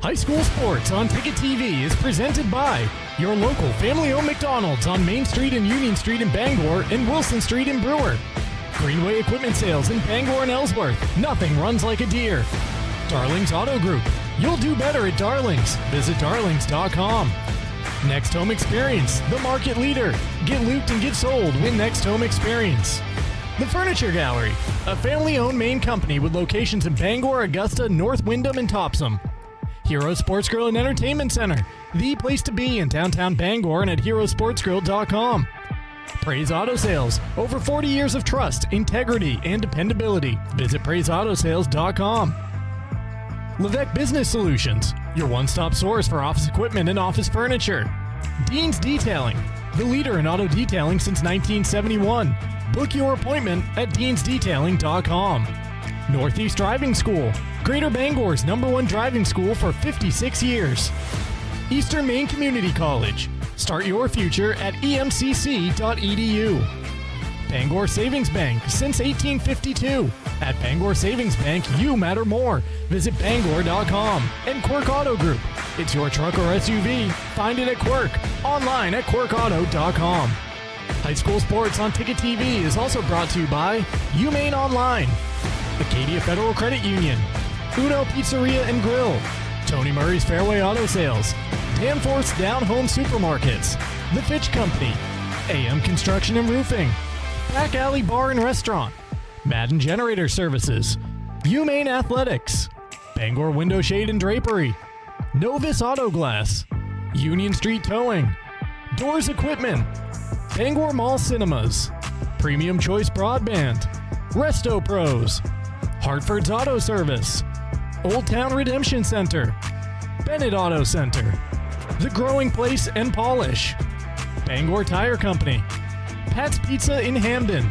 High school sports on Ticket TV is presented by your local family-owned McDonald's on Main Street and Union Street in Bangor and Wilson Street in Brewer. Greenway Equipment Sales in Bangor and Ellsworth. Nothing runs like a deer. Darlings Auto Group. You'll do better at Darlings. Visit darlings.com. Next Home Experience, the market leader. Get looped and get sold with Next Home Experience. The Furniture Gallery, a family-owned Maine company with locations in Bangor, Augusta, North Windham, and Topsom. Hero Sports Grill and Entertainment Center, the place to be in downtown Bangor and at herosportsgrill.com. Praise Auto Sales, over 40 years of trust, integrity, and dependability. Visit praiseautosales.com. Levesque Business Solutions, your one-stop source for office equipment and office furniture. Dean's Detailing, the leader in auto detailing since 1971. Book your appointment at deansdetailing.com. Northeast Driving School, Greater Bangor's #1 driving school for 56 years. Eastern Maine Community College, start your future at emcc.edu. Bangor Savings Bank, since 1852. At Bangor Savings Bank, you matter more. Visit bangor.com. And Quirk Auto Group, it's your truck or SUV. Find it at Quirk, online at quirkauto.com. High school sports on Ticket TV is also brought to you by UMaine Online, Acadia Federal Credit Union, Uno Pizzeria and Grill, Tony Murray's Fairway Auto Sales, Danforth's Down Home Supermarkets, The Fitch Company, AM Construction and Roofing, Back Alley Bar and Restaurant, Madden Generator Services, UMaine Athletics, Bangor Window Shade and Drapery, Novus Auto Glass, Union Street Towing, Doors Equipment, Bangor Mall Cinemas, Premium Choice Broadband, Resto Pros, Hartford's Auto Service, Old Town Redemption Center, Bennett Auto Center, The Growing Place and Polish, Bangor Tire Company, Pat's Pizza in Hamden,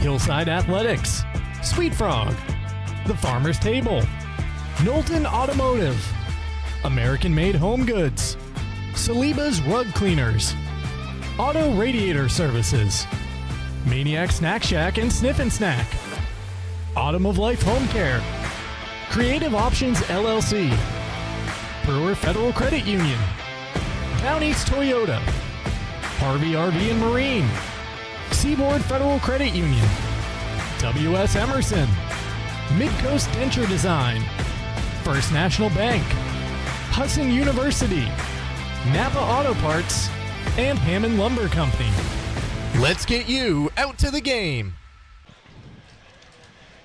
Hillside Athletics, Sweet Frog, The Farmer's Table, Knowlton Automotive, American Made Home Goods, Saliba's Rug Cleaners, Auto Radiator Services, Maniac Snack Shack and Sniff and Snack, Autumn of Life Home Care, Creative Options LLC, Brewer Federal Credit Union, Down East Toyota, Harvey RV and Marine, Seaboard Federal Credit Union, W.S. Emerson, Midcoast Denture Design, First National Bank, Hudson University, Napa Auto Parts, and Hammond Lumber Company. Let's get you out to the game.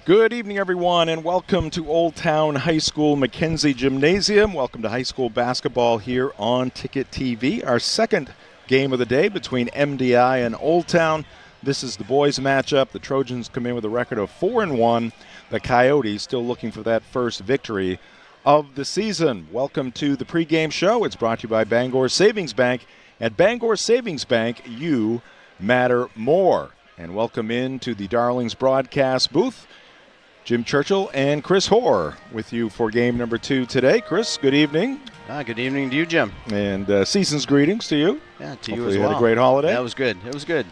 Good evening, everyone, and welcome to Old Town High School Mackenzie Gymnasium. Welcome to high school basketball here on Ticket TV. Our second game of the day between MDI and Old Town. This is the boys' matchup. The Trojans come in with a record of 4-1. The Coyotes still looking for that first victory of the season. Welcome to the pregame show. It's brought to you by Bangor Savings Bank. At Bangor Savings Bank, you matter more. And welcome into the Darlings broadcast booth, Jim Churchill and Chris Hoare with you for game number 2 today. Chris, good evening. Good evening to you, Jim. And season's greetings to you. Yeah, to Hopefully you as well. You had a great holiday. That was good. It was good.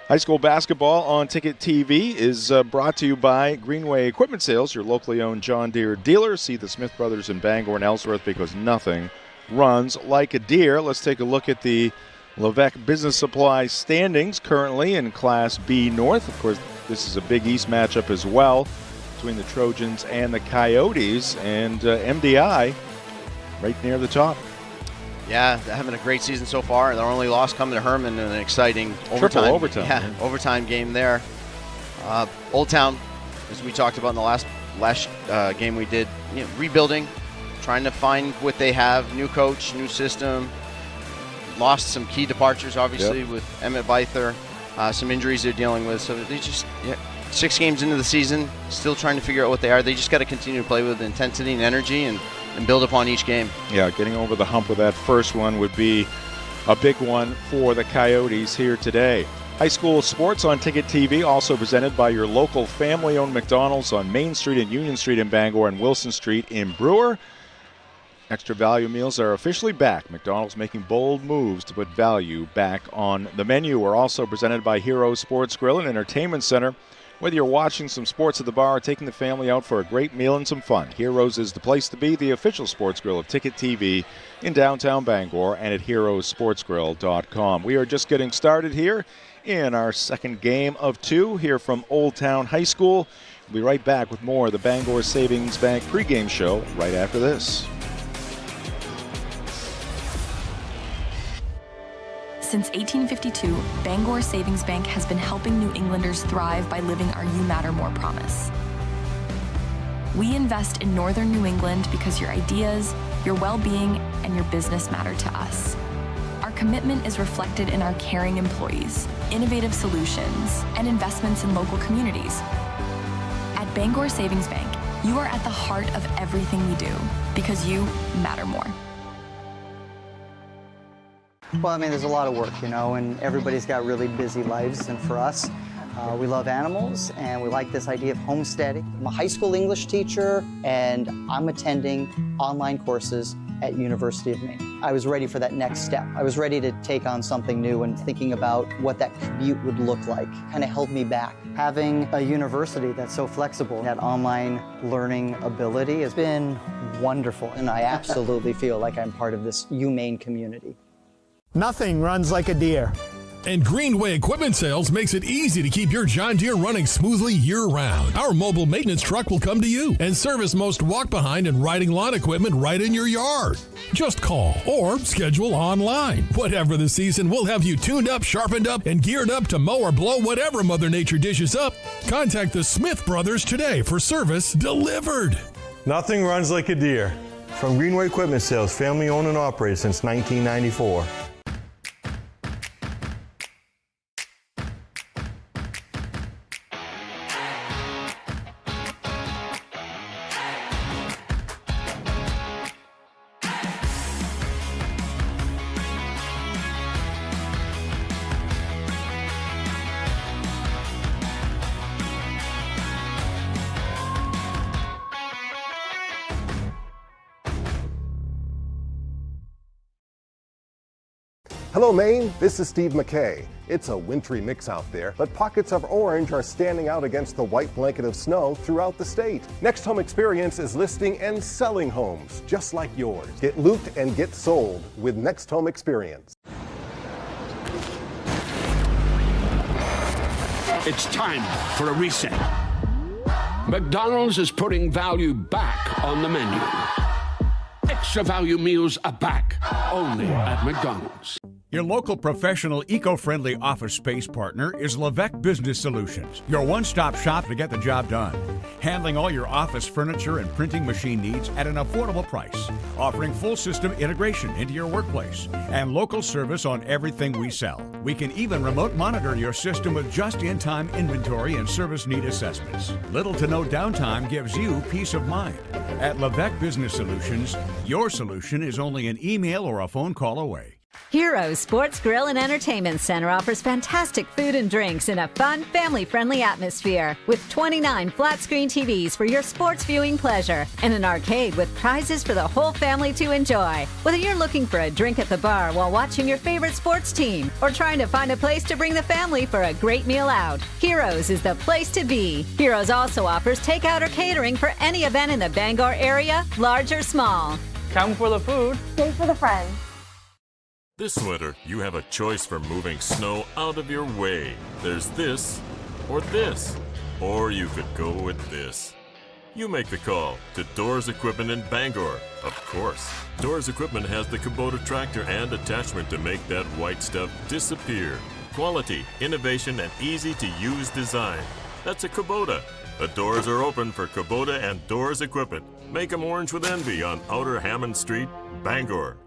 High school basketball on Ticket TV is brought to you by Greenway Equipment Sales, your locally owned John Deere dealer. See the Smith Brothers in Bangor and Ellsworth because nothing runs like a deer. Let's take a look at the Levesque Business Supply standings currently in Class B North. Of course, this is a Big East matchup as well between the Trojans and the Coyotes, and MDI right near the top. Yeah, they're having a great season so far. Their only loss coming to Herman in an exciting Triple overtime. Yeah, overtime game there. Old Town, as we talked about in the last game we did, rebuilding, trying to find what they have, new coach, new system. Lost some key departures, obviously, with Emmett Bither, some injuries they're dealing with. So they just, 6 games into the season, still trying to figure out what they are. They just got to continue to play with intensity and energy and build upon each game. Yeah, getting over the hump with that first one would be a big one for the Coyotes here today. High school sports on Ticket TV, also presented by your local family-owned McDonald's on Main Street and Union Street in Bangor and Wilson Street in Brewer. Extra value meals are officially back. McDonald's making bold moves to put value back on the menu. We're also presented by Hero Sports Grill and Entertainment Center. Whether you're watching some sports at the bar or taking the family out for a great meal and some fun, Heroes is the place to be, the official sports grill of Ticket TV in downtown Bangor and at heroesportsgrill.com. We are just getting started here in our second game of 2 here from Old Town High School. We'll be right back with more of the Bangor Savings Bank pregame show right after this. Since 1852, Bangor Savings Bank has been helping New Englanders thrive by living our You Matter More promise. We invest in Northern New England because your ideas, your well-being, and your business matter to us. Our commitment is reflected in our caring employees, innovative solutions, and investments in local communities. At Bangor Savings Bank, you are at the heart of everything we do because you matter more. Well, I mean, there's a lot of work, and everybody's got really busy lives. And for us, we love animals, and we like this idea of homesteading. I'm a high school English teacher, and I'm attending online courses at University of Maine. I was ready for that next step. I was ready to take on something new, and thinking about what that commute would look like kind of held me back. Having a university that's so flexible, that online learning ability has been wonderful, and I absolutely feel like I'm part of this UMaine community. Nothing runs like a deer. And Greenway Equipment Sales makes it easy to keep your John Deere running smoothly year-round. Our mobile maintenance truck will come to you and service most walk-behind and riding lawn equipment right in your yard. Just call or schedule online. Whatever the season, we'll have you tuned up, sharpened up, and geared up to mow or blow whatever Mother Nature dishes up. Contact the Smith Brothers today for service delivered. Nothing runs like a deer. From Greenway Equipment Sales, family owned and operated since 1994. Hello Maine, this is Steve McKay. It's a wintry mix out there, but pockets of orange are standing out against the white blanket of snow throughout the state. Next Home Experience is listing and selling homes just like yours. Get looped and get sold with Next Home Experience. It's time for a reset. McDonald's is putting value back on the menu. Extra value meals are back, only at McDonald's. Your local professional, eco-friendly office space partner is Levesque Business Solutions, your one-stop shop to get the job done. Handling all your office furniture and printing machine needs at an affordable price. Offering full system integration into your workplace and local service on everything we sell. We can even remote monitor your system with just-in-time inventory and service need assessments. Little to no downtime gives you peace of mind. At Levesque Business Solutions, your solution is only an email or a phone call away. Heroes Sports Grill and Entertainment Center offers fantastic food and drinks in a fun, family-friendly atmosphere with 29 flat-screen TVs for your sports viewing pleasure and an arcade with prizes for the whole family to enjoy. Whether you're looking for a drink at the bar while watching your favorite sports team or trying to find a place to bring the family for a great meal out, Heroes is the place to be. Heroes also offers takeout or catering for any event in the Bangor area, large or small. Come for the food, stay for the friends. This winter, you have a choice for moving snow out of your way. There's this, or you could go with this. You make the call to Doors Equipment in Bangor. Of course, Doors Equipment has the Kubota tractor and attachment to make that white stuff disappear. Quality, innovation, and easy-to-use design. That's a Kubota. The doors are open for Kubota and Doors Equipment. Make 'em orange with envy on Outer Hammond Street, Bangor.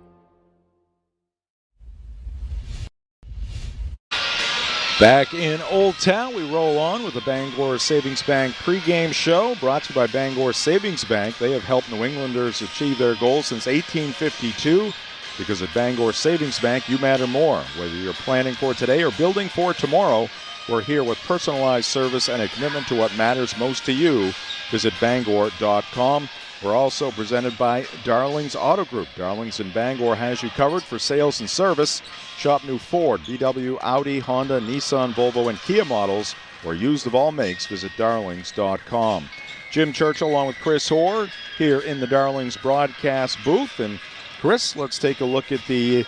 Back in Old Town, we roll on with the Bangor Savings Bank pregame show brought to you by Bangor Savings Bank. They have helped New Englanders achieve their goals since 1852 because at Bangor Savings Bank, you matter more. Whether you're planning for today or building for tomorrow, we're here with personalized service and a commitment to what matters most to you. Visit Bangor.com. We're also presented by Darling's Auto Group. Darling's in Bangor has you covered for sales and service. Shop new Ford, VW, Audi, Honda, Nissan, Volvo, and Kia models or used of all makes, visit darlings.com. Jim Churchill along with Chris Hoare here in the Darlings broadcast booth. And Chris, let's take a look at the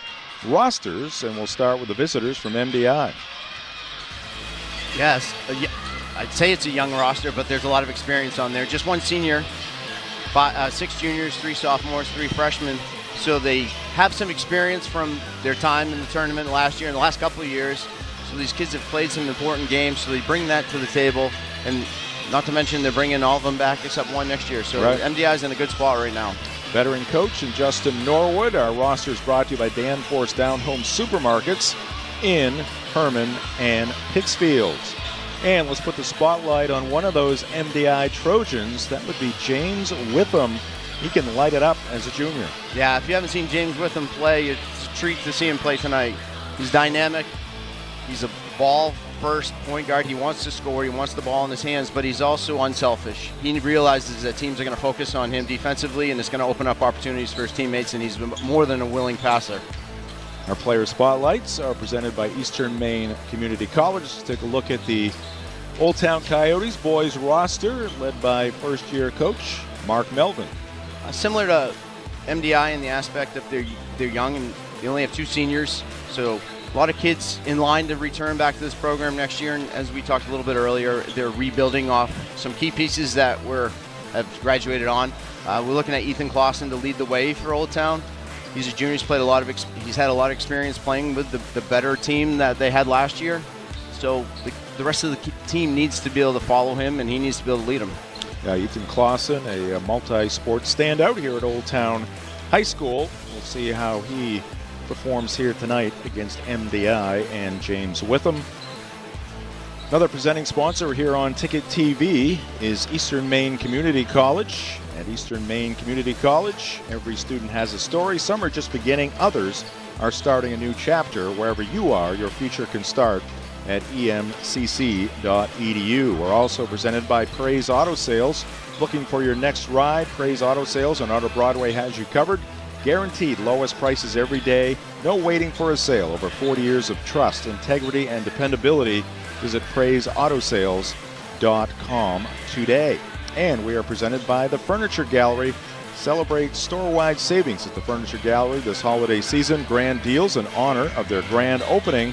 rosters, and we'll start with the visitors from MDI. Yes, I'd say it's a young roster, but there's a lot of experience on there. Just one senior, 6 juniors, 3 sophomores, 3 freshmen. So they have some experience from their time in the tournament last year and the last couple of years. So these kids have played some important games, so they bring that to the table. And not to mention they're bringing all of them back except one next year. So right. MDI's in a good spot right now. Veteran coach and Justin Norwood. Our roster is brought to you by Danforth's Down Home Supermarkets in Herman and Pittsfield. And let's put the spotlight on one of those MDI Trojans. That would be James Witham. He can light it up as a junior. Yeah, if you haven't seen James Witham play, it's a treat to see him play tonight. He's dynamic. He's a ball-first point guard. He wants to score. He wants the ball in his hands, but he's also unselfish. He realizes that teams are going to focus on him defensively, and it's going to open up opportunities for his teammates, and he's more than a willing passer. Our player spotlights are presented by Eastern Maine Community College. Let's take a look at the Old Town Coyotes boys roster, led by first-year coach Mark Melvin. Similar to MDI in the aspect of they're young and they only have 2 seniors, so a lot of kids in line to return back to this program next year. And as we talked a little bit earlier, they're rebuilding off some key pieces that have graduated on. We're looking at Ethan Clausen to lead the way for Old Town. He's a junior. He's had a lot of experience playing with the better team that they had last year. So the rest of the team needs to be able to follow him, and he needs to be able to lead them. Yeah, Ethan Clausen, a multi-sport standout here at Old Town High School. We'll see how he performs here tonight against MDI and James Witham. Another presenting sponsor here on Ticket TV is Eastern Maine Community College. At Eastern Maine Community College, every student has a story. Some are just beginning, others are starting a new chapter. Wherever you are, your future can start at emcc.edu. We're also presented by Praise Auto Sales. Looking for your next ride? Praise Auto Sales on Auto Broadway has you covered. Guaranteed lowest prices every day. No waiting for a sale. Over 40 years of trust, integrity, and dependability. Visit praiseautosales.com today. And we are presented by the Furniture Gallery. Celebrate store-wide savings at the Furniture Gallery this holiday season. Grand deals in honor of their grand opening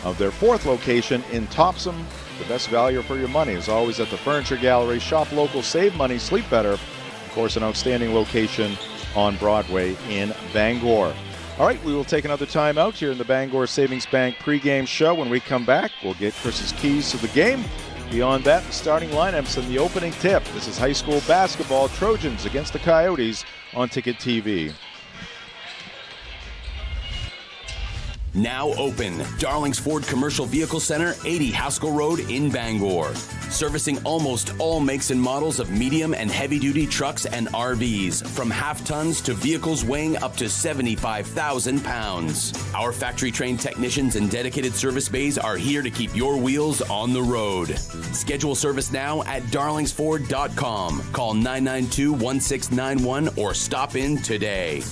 of their 4th location in Topsom. The best value for your money is always at the Furniture Gallery. Shop local, save money, sleep better. Of course, an outstanding location on Broadway in Bangor. All right, we will take another time out here in the Bangor Savings Bank pregame show. When we come back, we'll get Chris's keys to the game. Beyond that, the starting lineups and the opening tip. This is high school basketball, Trojans against the Coyotes on Ticket TV. Now open, Darling's Ford Commercial Vehicle Center, 80 Haskell Road in Bangor. Servicing almost all makes and models of medium and heavy-duty trucks and RVs, from half-tons to vehicles weighing up to 75,000 pounds. Our factory-trained technicians and dedicated service bays are here to keep your wheels on the road. Schedule service now at darlingsford.com. Call 992-1691 or stop in today.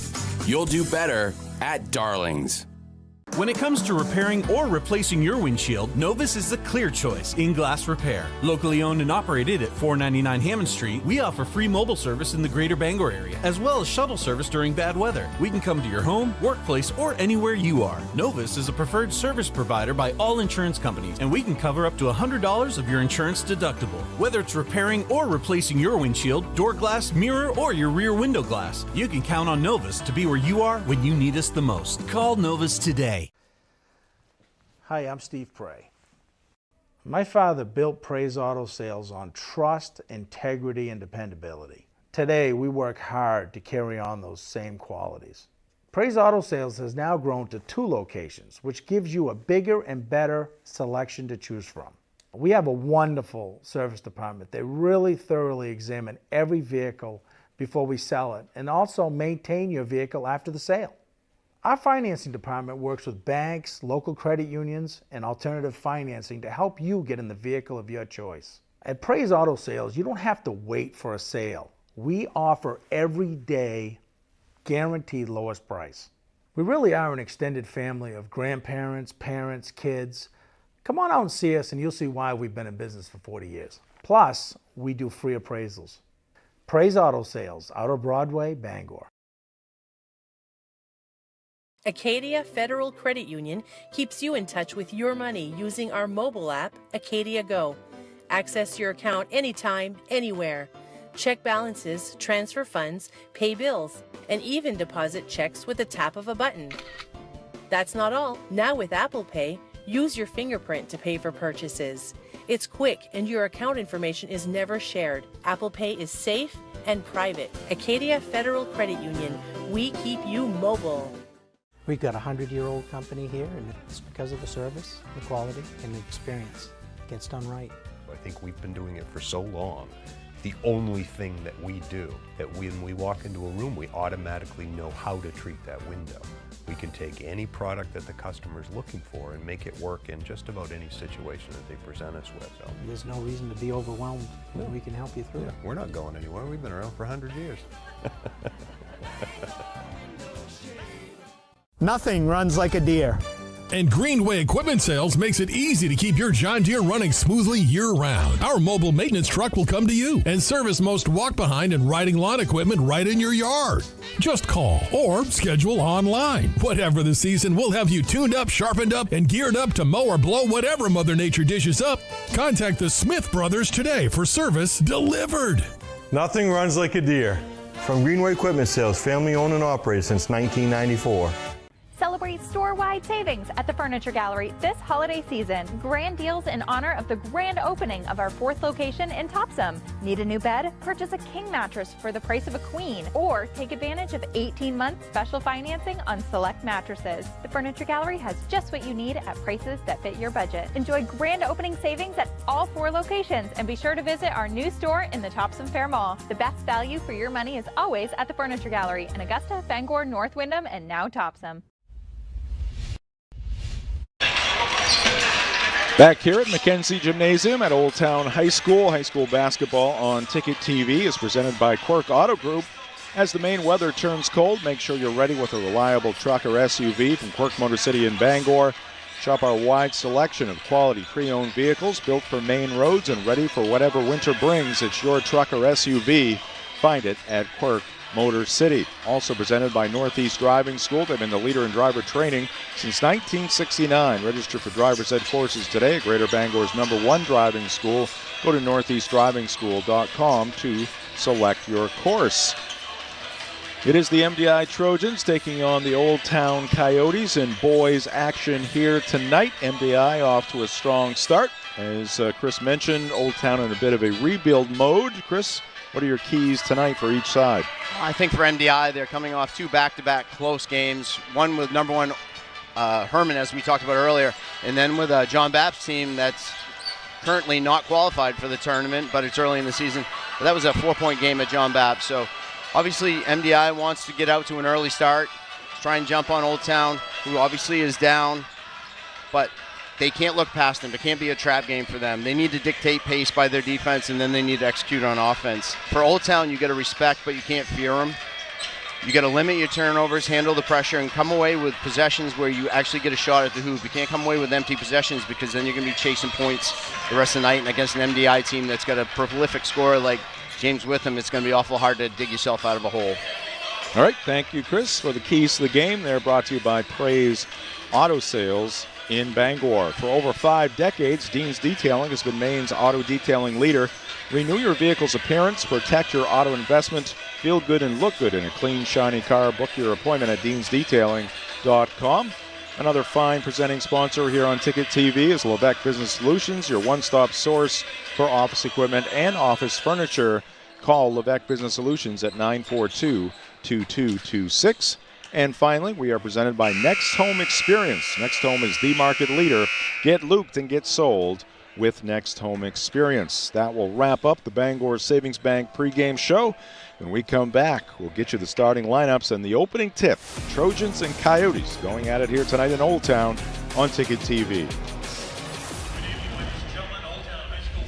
You'll do better at Darlings. When it comes to repairing or replacing your windshield, Novus is the clear choice in glass repair. Locally owned and operated at 499 Hammond Street, we offer free mobile service in the greater Bangor area, as well as shuttle service during bad weather. We can come to your home, workplace, or anywhere you are. Novus is a preferred service provider by all insurance companies, and we can cover up to $100 of your insurance deductible. Whether it's repairing or replacing your windshield, door glass, mirror, or your rear window glass, you can count on Novus to be where you are when you need us the most. Call Novus today. Hi, I'm Steve Prey. My father built Praise Auto Sales on trust, integrity, and dependability. Today, we work hard to carry on those same qualities. Praise Auto Sales has now grown to 2 locations, which gives you a bigger and better selection to choose from. We have a wonderful service department. They really thoroughly examine every vehicle before we sell it and also maintain your vehicle after the sale. Our financing department works with banks, local credit unions, and alternative financing to help you get in the vehicle of your choice. At Praise Auto Sales, you don't have to wait for a sale. We offer every day guaranteed lowest price. We really are an extended family of grandparents, parents, kids, Come on out and see us and you'll see why we've been in business for 40 years. Plus, we do free appraisals. Praise Auto Sales, out of Broadway, Bangor. Acadia Federal Credit Union keeps you in touch with your money using our mobile app, Acadia Go. Access your account anytime, anywhere. Check balances, transfer funds, pay bills, and even deposit checks with the tap of a button. That's not all. Now with Apple Pay, use your fingerprint to pay for purchases. It's quick and your account information is never shared. Apple Pay is safe and private. Acadia Federal Credit Union. We keep you mobile. We've got a 100-year-old company here, and it's because of the service, the quality, and the experience. It gets done right. I think we've been doing it for so long. The only thing that we do, that when we walk into a room, we automatically know how to treat that window. We can take any product that the customer's looking for and make it work in just about any situation that they present us with. So There's no reason to be overwhelmed when we can help you through it. we're not going anywhere. We've been around for 100 years. Nothing runs like a deer. And Greenway Equipment Sales makes it easy to keep your John Deere running smoothly year-round. Our mobile maintenance truck will come to you and service most walk-behind and riding lawn equipment right in your yard. Just call or schedule online. Whatever the season, we'll have you tuned up, sharpened up, and geared up to mow or blow whatever Mother Nature dishes up. Contact the Smith Brothers today for service delivered. Nothing runs like a deer. From Greenway Equipment Sales, family owned and operated since 1994. Celebrate store-wide savings at the Furniture Gallery this holiday season. Grand deals in honor of the grand opening of our 4th location in Topsom. Need a new bed? Purchase a king mattress for the price of a queen, or take advantage of 18-month special financing on select mattresses. The Furniture Gallery has just what you need at prices that fit your budget. Enjoy grand opening savings at all 4 locations, and be sure to visit our new store in the Topsom Fair Mall. The best value for your money is always at the Furniture Gallery in Augusta, Bangor, North Windham, and now Topsom. Back here at Mackenzie Gymnasium at Old Town High School. High school basketball on Ticket TV is presented by Quirk Auto Group. As the Maine weather turns cold, make sure you're ready with a reliable truck or SUV from Quirk Motor City in Bangor. Shop our wide selection of quality pre-owned vehicles built for Maine roads and ready for whatever winter brings. It's your truck or SUV. Find it at Quirk Motor City. Also presented by Northeast Driving School. They've been the leader in driver training since 1969. Register for driver's ed courses today at Greater Bangor's #1 driving school. Go to northeastdrivingschool.com to select your course. It is the MDI Trojans taking on the Old Town Coyotes in boys action here tonight. MDI off to a strong start. As Chris mentioned, Old Town in a bit of a rebuild mode. Chris, what are your keys tonight for each side? I think for MDI, they're coming off 2 back-to-back close games. One with #1 Herman, as we talked about earlier, and then with John Bapp's team that's currently not qualified for the tournament, but it's early in the season. But that was a 4-point game at John Bapp. So obviously MDI wants to get out to an early start, try and jump on Old Town, who obviously is down, but they can't look past them. It can't be a trap game for them. They need to dictate pace by their defense, and then they need to execute on offense. For Old Town, you got to respect, but you can't fear them. You got to limit your turnovers, handle the pressure, and come away with possessions where you actually get a shot at the hoop. You can't come away with empty possessions, because then you're going to be chasing points the rest of the night. And against an MDI team that's got a prolific scorer like James Witham, it's going to be awful hard to dig yourself out of a hole. All right, thank you, Chris, for the keys to the game. They're brought to you by Praise Auto Sales in Bangor. For over 5 decades, Dean's Detailing has been Maine's auto detailing leader. Renew your vehicle's appearance, protect your auto investment, feel good and look good in a clean, shiny car. Book your appointment at deansdetailing.com. Another fine presenting sponsor here on Ticket TV is Levesque Business Solutions, your one-stop source for office equipment and office furniture. Call Levesque Business Solutions at 942-2226. And finally, we are presented by Next Home Experience. Next Home is the market leader. Get looped and get sold with Next Home Experience. That will wrap up the Bangor Savings Bank pregame show. When we come back, we'll get you the starting lineups and the opening tip. Trojans and Coyotes going at it here tonight in Old Town on Ticket TV.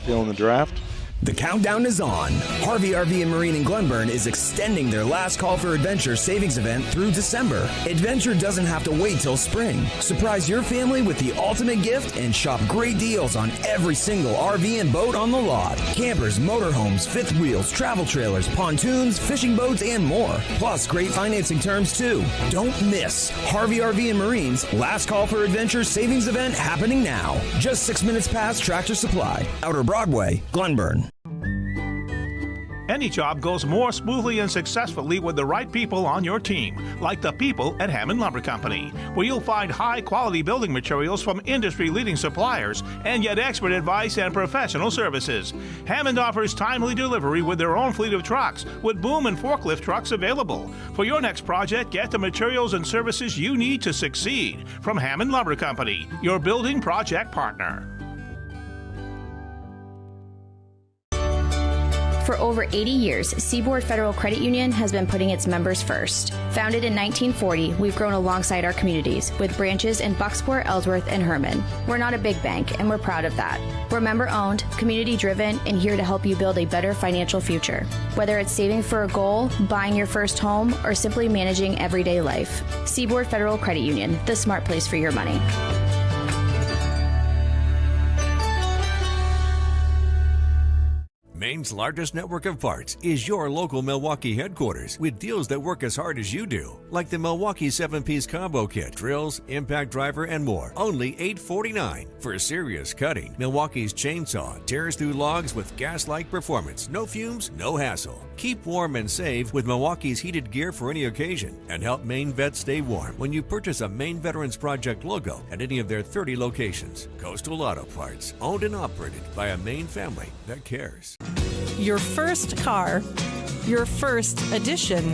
Feeling the draft? The countdown is on. Harvey RV and Marine in Glenburn is extending their Last Call for Adventure savings event through December. Adventure doesn't have to wait till spring. Surprise your family with the ultimate gift and shop great deals on every single RV and boat on the lot. Campers, motorhomes, fifth wheels, travel trailers, pontoons, fishing boats, and more. Plus great financing terms too. Don't miss Harvey RV and Marine's Last Call for Adventure savings event happening now. Just 6 minutes past Tractor Supply, Outer Broadway, Glenburn. Any job goes more smoothly and successfully with the right people on your team, like the people at Hammond Lumber Company, where you'll find high-quality building materials from industry-leading suppliers and get expert advice and professional services. Hammond offers timely delivery with their own fleet of trucks, with boom and forklift trucks available. For your next project, get the materials and services you need to succeed from Hammond Lumber Company, your building project partner. For over 80 years, Seaboard Federal Credit Union has been putting its members first. Founded in 1940, we've grown alongside our communities with branches in Bucksport, Ellsworth, and Herman. We're not a big bank, and we're proud of that. We're member-owned, community-driven, and here to help you build a better financial future. Whether it's saving for a goal, buying your first home, or simply managing everyday life. Seaboard Federal Credit Union, the smart place for your money. Maine's largest network of parts is your local Milwaukee headquarters with deals that work as hard as you do, like the Milwaukee 7-piece combo kit, drills, impact driver, and more. Only $8.49 for serious cutting. Milwaukee's chainsaw tears through logs with gas-like performance. No fumes, no hassle. Keep warm and save with Milwaukee's heated gear for any occasion, and help Maine vets stay warm when you purchase a Maine Veterans Project logo at any of their 30 locations. Coastal Auto Parts, owned and operated by a Maine family that cares. Your first car, your first edition,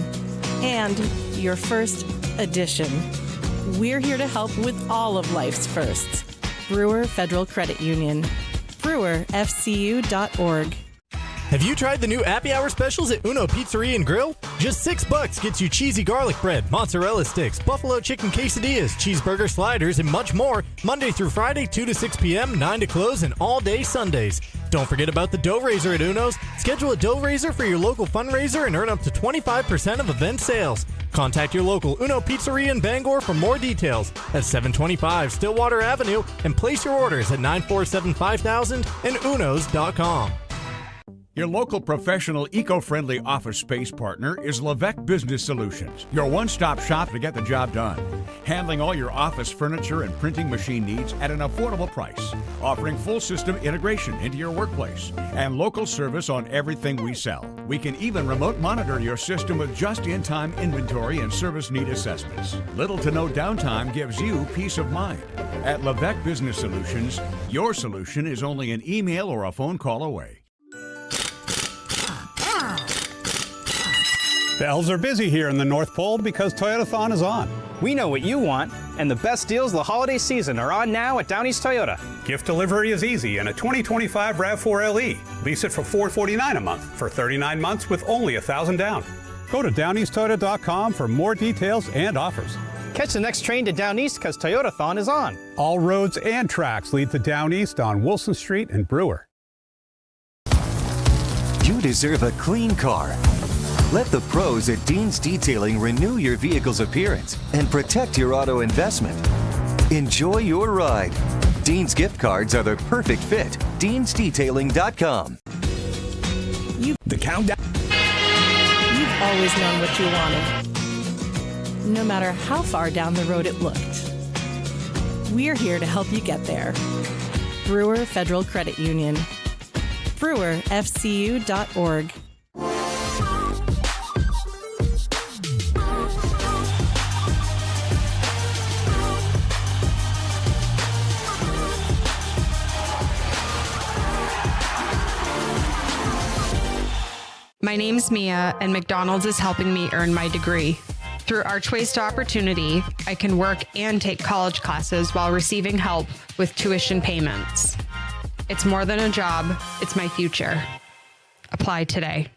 and your first edition. We're here to help with all of life's firsts. Brewer Federal Credit Union. BrewerFCU.org. Have you tried the new Happy Hour specials at Uno Pizzeria and Grill? Just $6 gets you cheesy garlic bread, mozzarella sticks, buffalo chicken quesadillas, cheeseburger sliders, and much more, Monday through Friday, 2 to 6 p.m., 9 to close, and all day Sundays. Don't forget about the dough raiser at Uno's. Schedule a dough raiser for your local fundraiser and earn up to 25% of event sales. Contact your local Uno Pizzeria in Bangor for more details at 725 Stillwater Avenue and place your orders at 947-5000 and unos.com. Your local professional eco-friendly office space partner is Levesque Business Solutions, your one-stop shop to get the job done. Handling all your office furniture and printing machine needs at an affordable price. Offering full system integration into your workplace and local service on everything we sell. We can even remote monitor your system with just-in-time inventory and service need assessments. Little to no downtime gives you peace of mind. At Levesque Business Solutions, your solution is only an email or a phone call away. The elves are busy here in the North Pole because Toyotathon is on. We know what you want, and the best deals of the holiday season are on now at Down East Toyota. Gift delivery is easy in a 2025 RAV4 LE. Lease it for $449 a month for 39 months with only $1,000 down. Go to downeasttoyota.com for more details and offers. Catch the next train to Down East because Toyotathon is on. All roads and tracks lead to Down East on Wilson Street and Brewer. You deserve a clean car. Let the pros at Dean's Detailing renew your vehicle's appearance and protect your auto investment. Enjoy your ride. Dean's gift cards are the perfect fit. Dean'sDetailing.com. The countdown. You've always known what you wanted, no matter how far down the road it looked. We're here to help you get there. Brewer Federal Credit Union. BrewerFCU.org. My name's Mia, and McDonald's is helping me earn my degree. Through Archways to Opportunity, I can work and take college classes while receiving help with tuition payments. It's more than a job, it's my future. Apply today.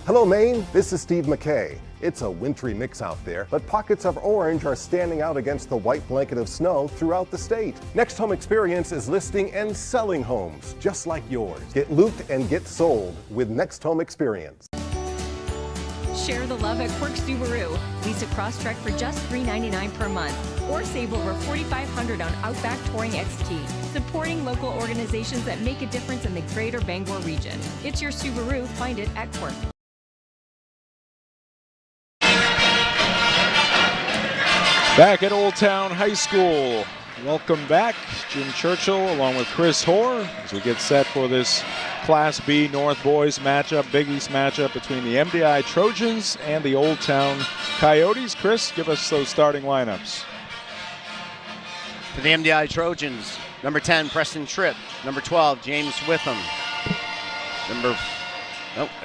Hello, Maine. This is Steve McKay. It's a wintry mix out there, but pockets of orange are standing out against the white blanket of snow throughout the state. Next Home Experience is listing and selling homes just like yours. Get looped and get sold with Next Home Experience. Share the love at Quirk Subaru. Lease a Crosstrek for just $399 per month, or save over $4,500 on Outback Touring XT. Supporting local organizations that make a difference in the greater Bangor region. It's your Subaru. Find it at Quirk. Back at Old Town High School. Welcome back, Jim Churchill along with Chris Hoare as we get set for this Class B North Boys matchup, Big East matchup between the MDI Trojans and the Old Town Coyotes. Chris, give us those starting lineups. For the MDI Trojans, number 10, Preston Tripp. Number 12, James Witham. I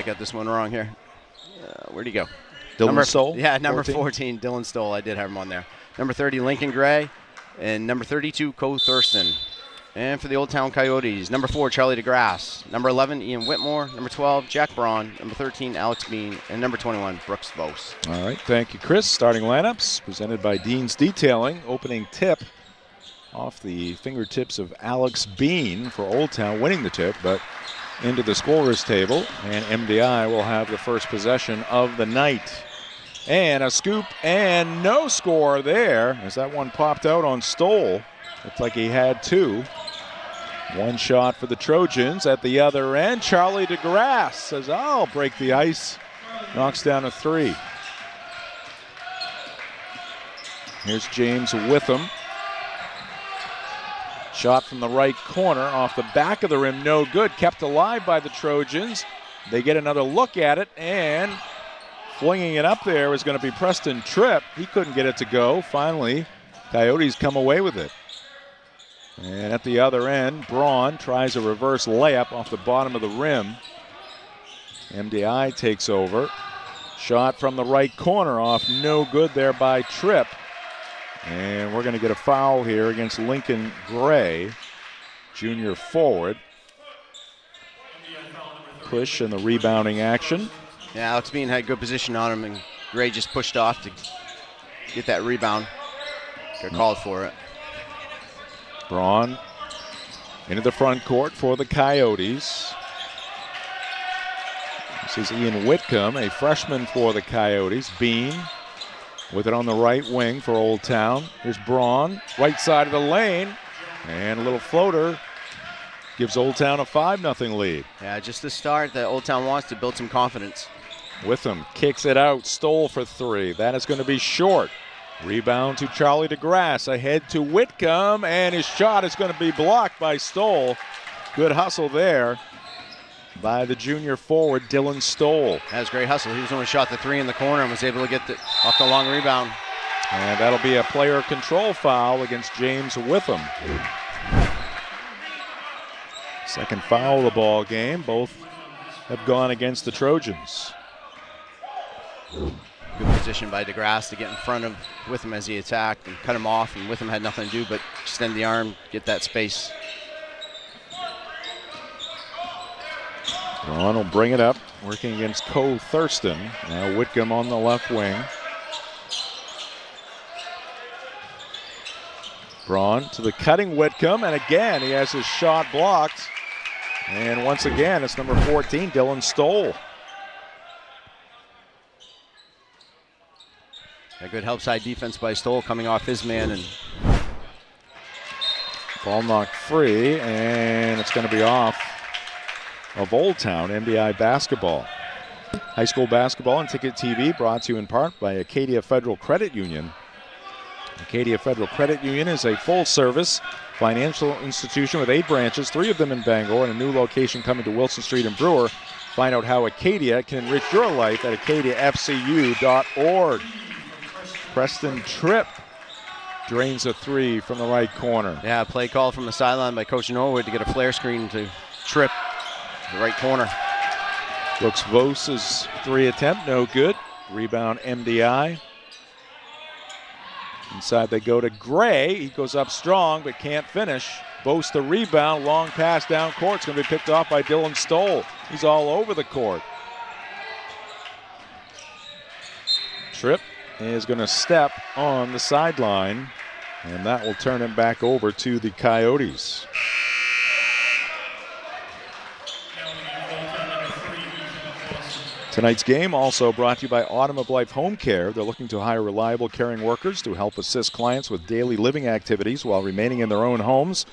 got this one wrong here. Where'd he go? Dylan Stoll? Yeah, number 14, Dylan Stoll. I did have him on there. Number 30, Lincoln Gray. And number 32, Cole Thurston. And for the Old Town Coyotes, number 4, Charlie DeGrasse. Number 11, Ian Whitmore. Number 12, Jack Braun. Number 13, Alex Bean. And number 21, Brooks Vos. All right, thank you, Chris. Starting lineups presented by Dean's Detailing. Opening tip off the fingertips of Alex Bean for Old Town, winning the tip, but into the scorer's table. And MDI will have the first possession of the night. And a scoop and no score there as that one popped out on Stoll. Looked like he had two. One shot for the Trojans at the other end. Charlie DeGrasse says, I'll break the ice. Knocks down a three. Here's James Witham. Shot from the right corner off the back of the rim. No good. Kept alive by the Trojans. They get another look at it, and flinging it up there was going to be Preston Tripp. He couldn't get it to go. Finally, Coyotes come away with it. And at the other end, Braun tries a reverse layup off the bottom of the rim. MDI takes over. Shot from the right corner off, no good there by Tripp. And we're going to get a foul here against Lincoln Gray, junior forward. Push in the rebounding action. Yeah, Alex Bean had good position on him, and Gray just pushed off to get that rebound. Got called for it. Braun into the front court for the Coyotes. This is Ian Whitcomb, a freshman for the Coyotes. Bean with it on the right wing for Old Town. Here's Braun, right side of the lane, and a little floater gives Old Town a 5-0 lead. Yeah, just the start that Old Town wants to build some confidence. Witham kicks it out, Stoll for three. That is going to be short. Rebound to Charlie DeGrasse, ahead to Whitcomb, and his shot is going to be blocked by Stoll. Good hustle there by the junior forward, Dylan Stoll. That was great hustle. He was the one who shot the three in the corner and was able to get off the long rebound. And that'll be a player control foul against James Witham. Second foul of the ball game. Both have gone against the Trojans. Good position by DeGrasse to get in front of Witham as he attacked and cut him off, and Witham had nothing to do but extend the arm, get that space. Braun will bring it up, working against Cole Thurston. Now Whitcomb on the left wing. Braun to the cutting Whitcomb, and again he has his shot blocked. And once again, it's number 14, Dylan Stoll. A good help side defense by Stoll coming off his man, and ball knocked free, and it's going to be off of Old Town. MDI basketball. High school basketball and Ticket TV brought to you in part by Acadia Federal Credit Union. Acadia Federal Credit Union is a full-service financial institution with 8 branches, 3 of them in Bangor, and a new location coming to Wilson Street in Brewer. Find out how Acadia can enrich your life at acadiafcu.org. Preston Tripp drains a three from the right corner. Yeah, play call from the sideline by Coach Norwood to get a flare screen to Tripp, the right corner. Brooks Vos' three attempt, no good. Rebound MDI. Inside they go to Gray. He goes up strong but can't finish. Vos the rebound, long pass down court. It's going to be picked off by Dylan Stoll. He's all over the court. Tripp is going to step on the sideline, and that will turn it back over to the Coyotes. Tonight's game also brought to you by Autumn of Life Home Care. They're looking to hire reliable, caring workers to help assist clients with daily living activities while remaining in their own homes.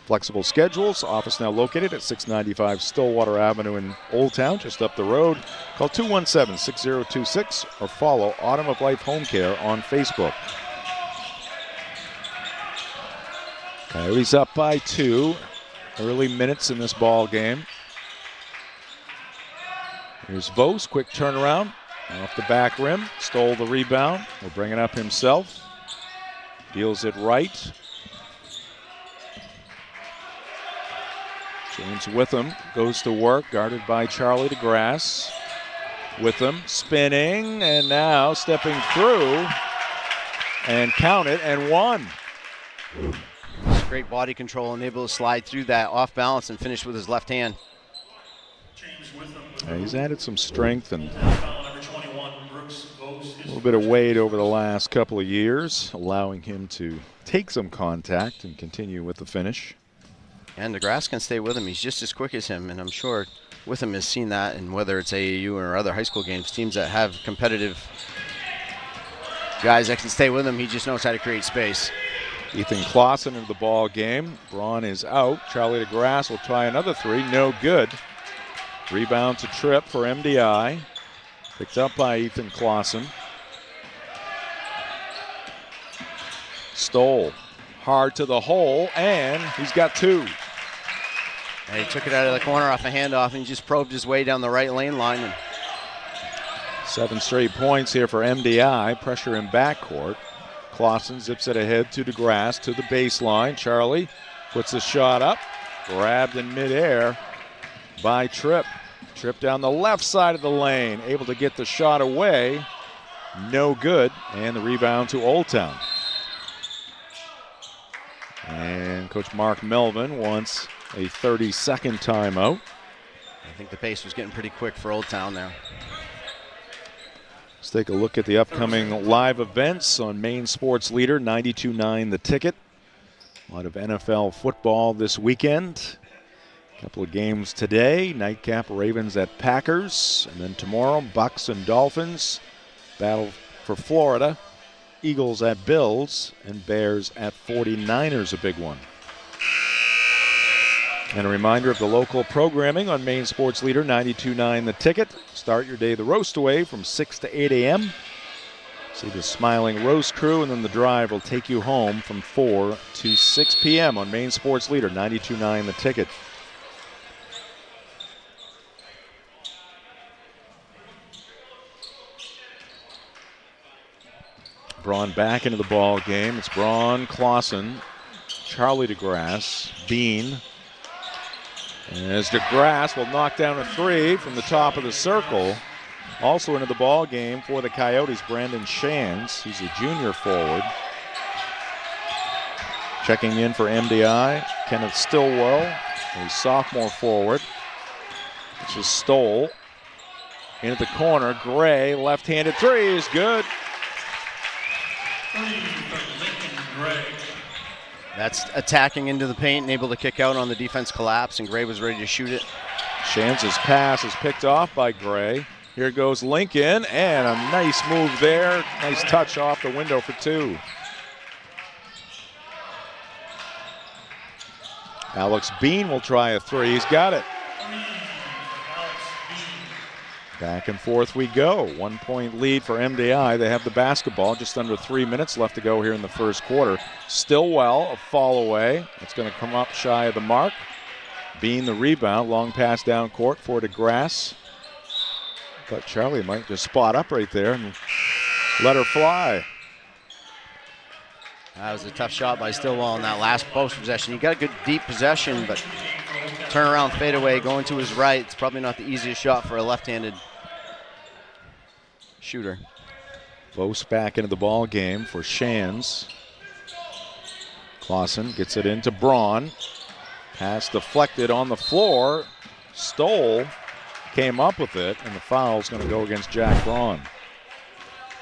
Flexible schedules. Office now located at 695 Stillwater Avenue in Old Town, just up the road. Call 217-6026 or follow Autumn of Life Home Care on Facebook. Coyotes up by 2. Early minutes in this ball game. Here's Vos, quick turnaround, off the back rim, stole the rebound, will bring it up himself, deals it right. James Witham goes to work, guarded by Charlie DeGrasse. Witham spinning, and now stepping through, and count it, and one. Great body control and able to slide through that off balance and finish with his left hand. He's added some strength and a little bit of weight over the last couple of years, allowing him to take some contact and continue with the finish. And DeGrasse can stay with him. He's just as quick as him, and I'm sure Witham has seen that, and whether it's AAU or other high school games, teams that have competitive guys that can stay with him, he just knows how to create space. Ethan Clausen into the ball game. Braun is out. Charlie DeGrasse will try another three. No good. Rebound to Tripp for MDI. Picked up by Ethan Clausen. Stoll hard to the hole, and he's got two. And he took it out of the corner off a handoff, and he just probed his way down the right lane line. And 7 straight points here for MDI. Pressure in backcourt. Clausen zips it ahead to DeGrasse to the baseline. Charlie puts the shot up. Grabbed in midair by Tripp. Tripp down the left side of the lane, able to get the shot away. No good, and the rebound to Old Town. And Coach Mark Melvin wants a 30-second timeout. I think the pace was getting pretty quick for Old Town there. Let's take a look at the upcoming live events on Maine Sports Leader, 92.9 The Ticket. A lot of NFL football this weekend. A couple of games today. Nightcap Ravens at Packers. And then tomorrow, Bucks and Dolphins. Battle for Florida. Eagles at Bills. And Bears at 49ers, a big one. And a reminder of the local programming on Maine Sports Leader, 92.9 The Ticket. Start your day the roast away from 6 to 8 a.m. See the smiling roast crew, and then the drive will take you home from 4 to 6 p.m. on Maine Sports Leader, 92.9 The Ticket. Braun back into the ball game. It's Braun, Clausen, Charlie DeGrasse, Bean. As DeGrasse will knock down a three from the top of the circle. Also into the ball game for the Coyotes, Brandon Shands. He's a junior forward. Checking in for MDI, Kenneth Stillwell, a sophomore forward. This is Stoll. Into the corner, Gray, left-handed three is good. That's attacking into the paint and able to kick out on the defense collapse, and Gray was ready to shoot it. Shands' pass is picked off by Gray. Here goes Lincoln, and a nice move there. Nice touch off the window for two. Alex Bean will try a three. He's got it. Back and forth we go. 1 point lead for MDI. They have the basketball. Just under 3 minutes left to go here in the first quarter. Stillwell, a fall away. It's going to come up shy of the mark. Bean the rebound. Long pass down court for DeGrasse. But Charlie might just spot up right there and let her fly. That was a tough shot by Stillwell in that last post possession. He got a good deep possession, but turnaround fadeaway going to his right. It's probably not the easiest shot for a left-handed shooter. Vos back into the ball game for Shands. Clausen gets it into Braun. Pass deflected on the floor. Stoll came up with it, and the foul's going to go against Jack Braun.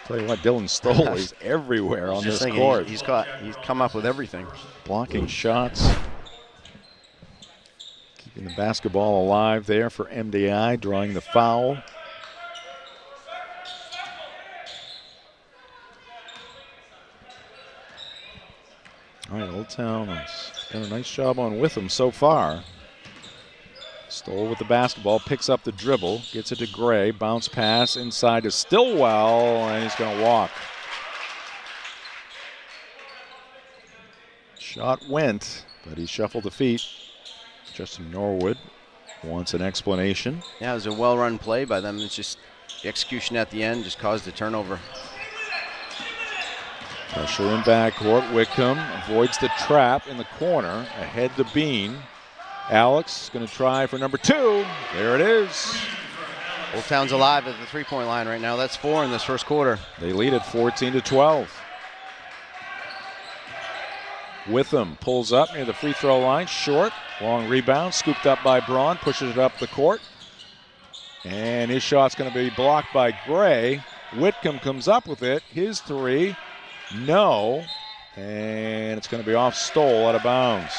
Tell you what, Dylan Stoll is everywhere on this court. He's come up with everything. Blocking shots. Keeping the basketball alive there for MDI, drawing the foul. All right, Old Town has done a nice job on Witham so far. Stoll with the basketball, picks up the dribble, gets it to Gray, bounce pass inside to Stillwell, and he's going to walk. Shot went, but he shuffled the feet. Justin Norwood wants an explanation. Yeah, it was a well-run play by them. It's just the execution at the end just caused a turnover. Pressure in backcourt. Wickham avoids the trap in the corner. Ahead to Bean. Alex going to try for number 2. There it is. Old Town's alive at the three-point line right now. That's 4 in this first quarter. They lead at 14-12. Witham pulls up near the free throw line. Short. Long rebound. Scooped up by Braun. Pushes it up the court. And his shot's going to be blocked by Gray. Whitcomb comes up with it. His 3. No. And it's going to be off Stoll, out of bounds.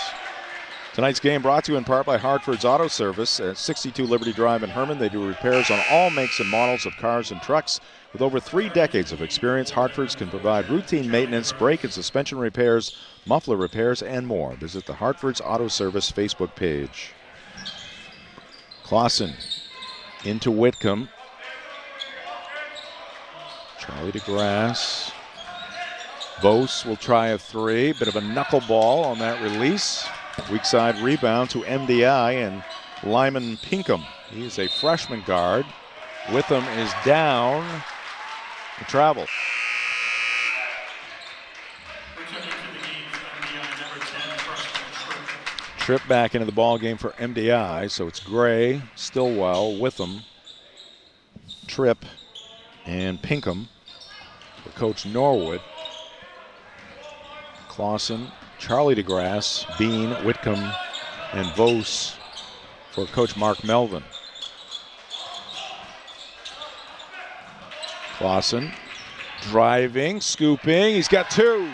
Tonight's game brought to you in part by Hartford's Auto Service at 62 Liberty Drive in Herman. They do repairs on all makes and models of cars and trucks. With over 3 decades of experience, Hartford's can provide routine maintenance, brake and suspension repairs, muffler repairs, and more. Visit the Hartford's Auto Service Facebook page. Clausen into Whitcomb. Charlie DeGrasse. Bose will try a 3. Bit of a knuckleball on that release. Weak side rebound to MDI and Lyman Pinkham. He is a freshman guard. Witham is down. Travel. Trip back into the ball game for MDI. So it's Gray, Stillwell, Witham, Tripp, and Pinkham for Coach Norwood. Clausen, Charlie DeGrasse, Bean, Whitcomb, and Vos for Coach Mark Melvin. Clausen driving, scooping. He's got 2.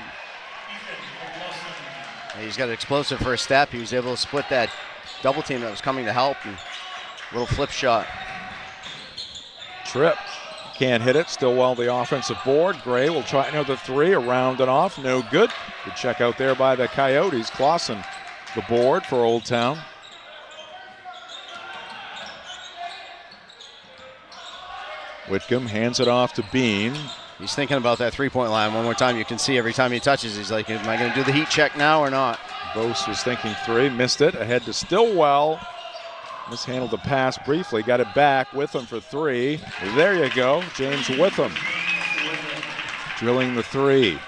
He's got an explosive first step. He was able to split that double team that was coming to help. And little flip shot. Tripp can't hit it. Stillwell the offensive board. Gray will try another 3. Around and off. No good. Good check out there by the Coyotes. Clausen the board for Old Town. Whitcomb hands it off to Bean. He's thinking about that three-point line one more time. You can see every time he touches, he's like, am I going to do the heat check now or not? Bose was thinking 3, missed it. Ahead to Stillwell. Mishandled the pass briefly, got it back. Witham for 3. There you go, James Witham. Drilling the 3.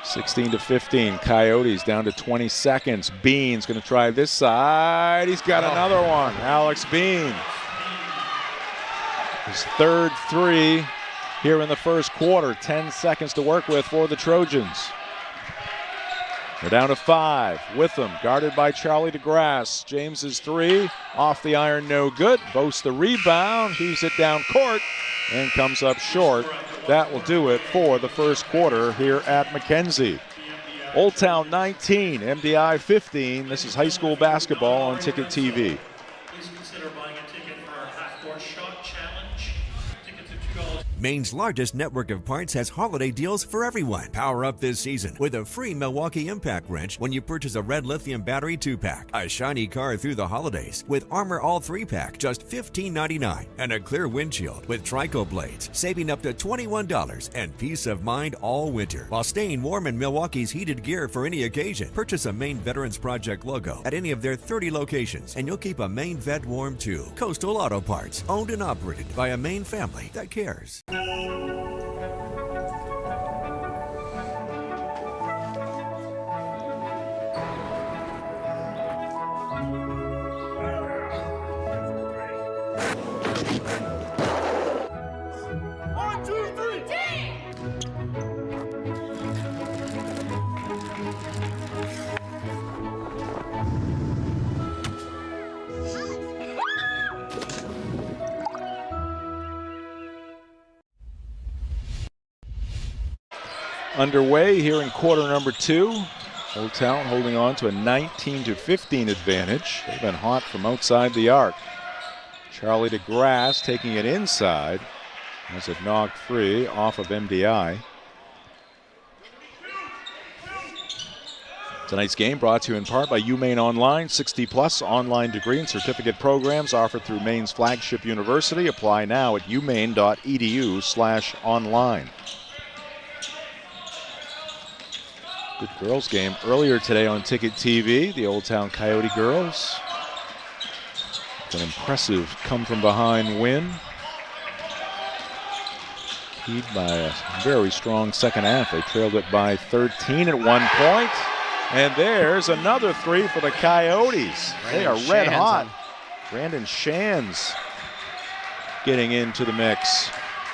16-15, Coyotes down to 20 seconds. Bean's going to try this side. He's got another one. Alex Bean. His 3rd 3 here in the first quarter. 10 seconds to work with for the Trojans. They're down to 5. Witham guarded by Charlie DeGrasse. James's 3 off the iron, no good. Boasts the rebound, heaves it down court, and comes up short. That will do it for the first quarter here at Mackenzie. Old Town 19, MDI 15. This is high school basketball on Ticket TV. Please consider buying a ticket for our half-court shot challenge. Tickets are $2. Maine's largest network of parts has holiday deals for everyone. Power up this season with a free Milwaukee Impact wrench when you purchase a red lithium battery 2-pack, a shiny car through the holidays with Armor All 3-pack, just $15.99, and a clear windshield with Trico blades, saving up to $21 and peace of mind all winter while staying warm in Milwaukee's heated gear for any occasion. Purchase a Maine Veterans Project logo at any of their 30 locations and you'll keep a Maine vet warm too. Coastal Auto Parts, owned and operated by a Maine family that cares. underway here in quarter number 2. Old Town holding on to a 19-15 advantage. They've been hot from outside the arc. Charlie DeGrasse taking it inside as it knocked free off of MDI. Tonight's game brought to you in part by Maine Online, 60-plus online degree and certificate programs offered through Maine's flagship university. Apply now at umaine.edu/online. Good girls game earlier today on Ticket TV. The Old Town Coyote girls. An impressive come-from-behind win. Keyed by a very strong second half. They trailed it by 13 at one point. And there's another 3 for the Coyotes. They are red hot. Brandon Shands getting into the mix.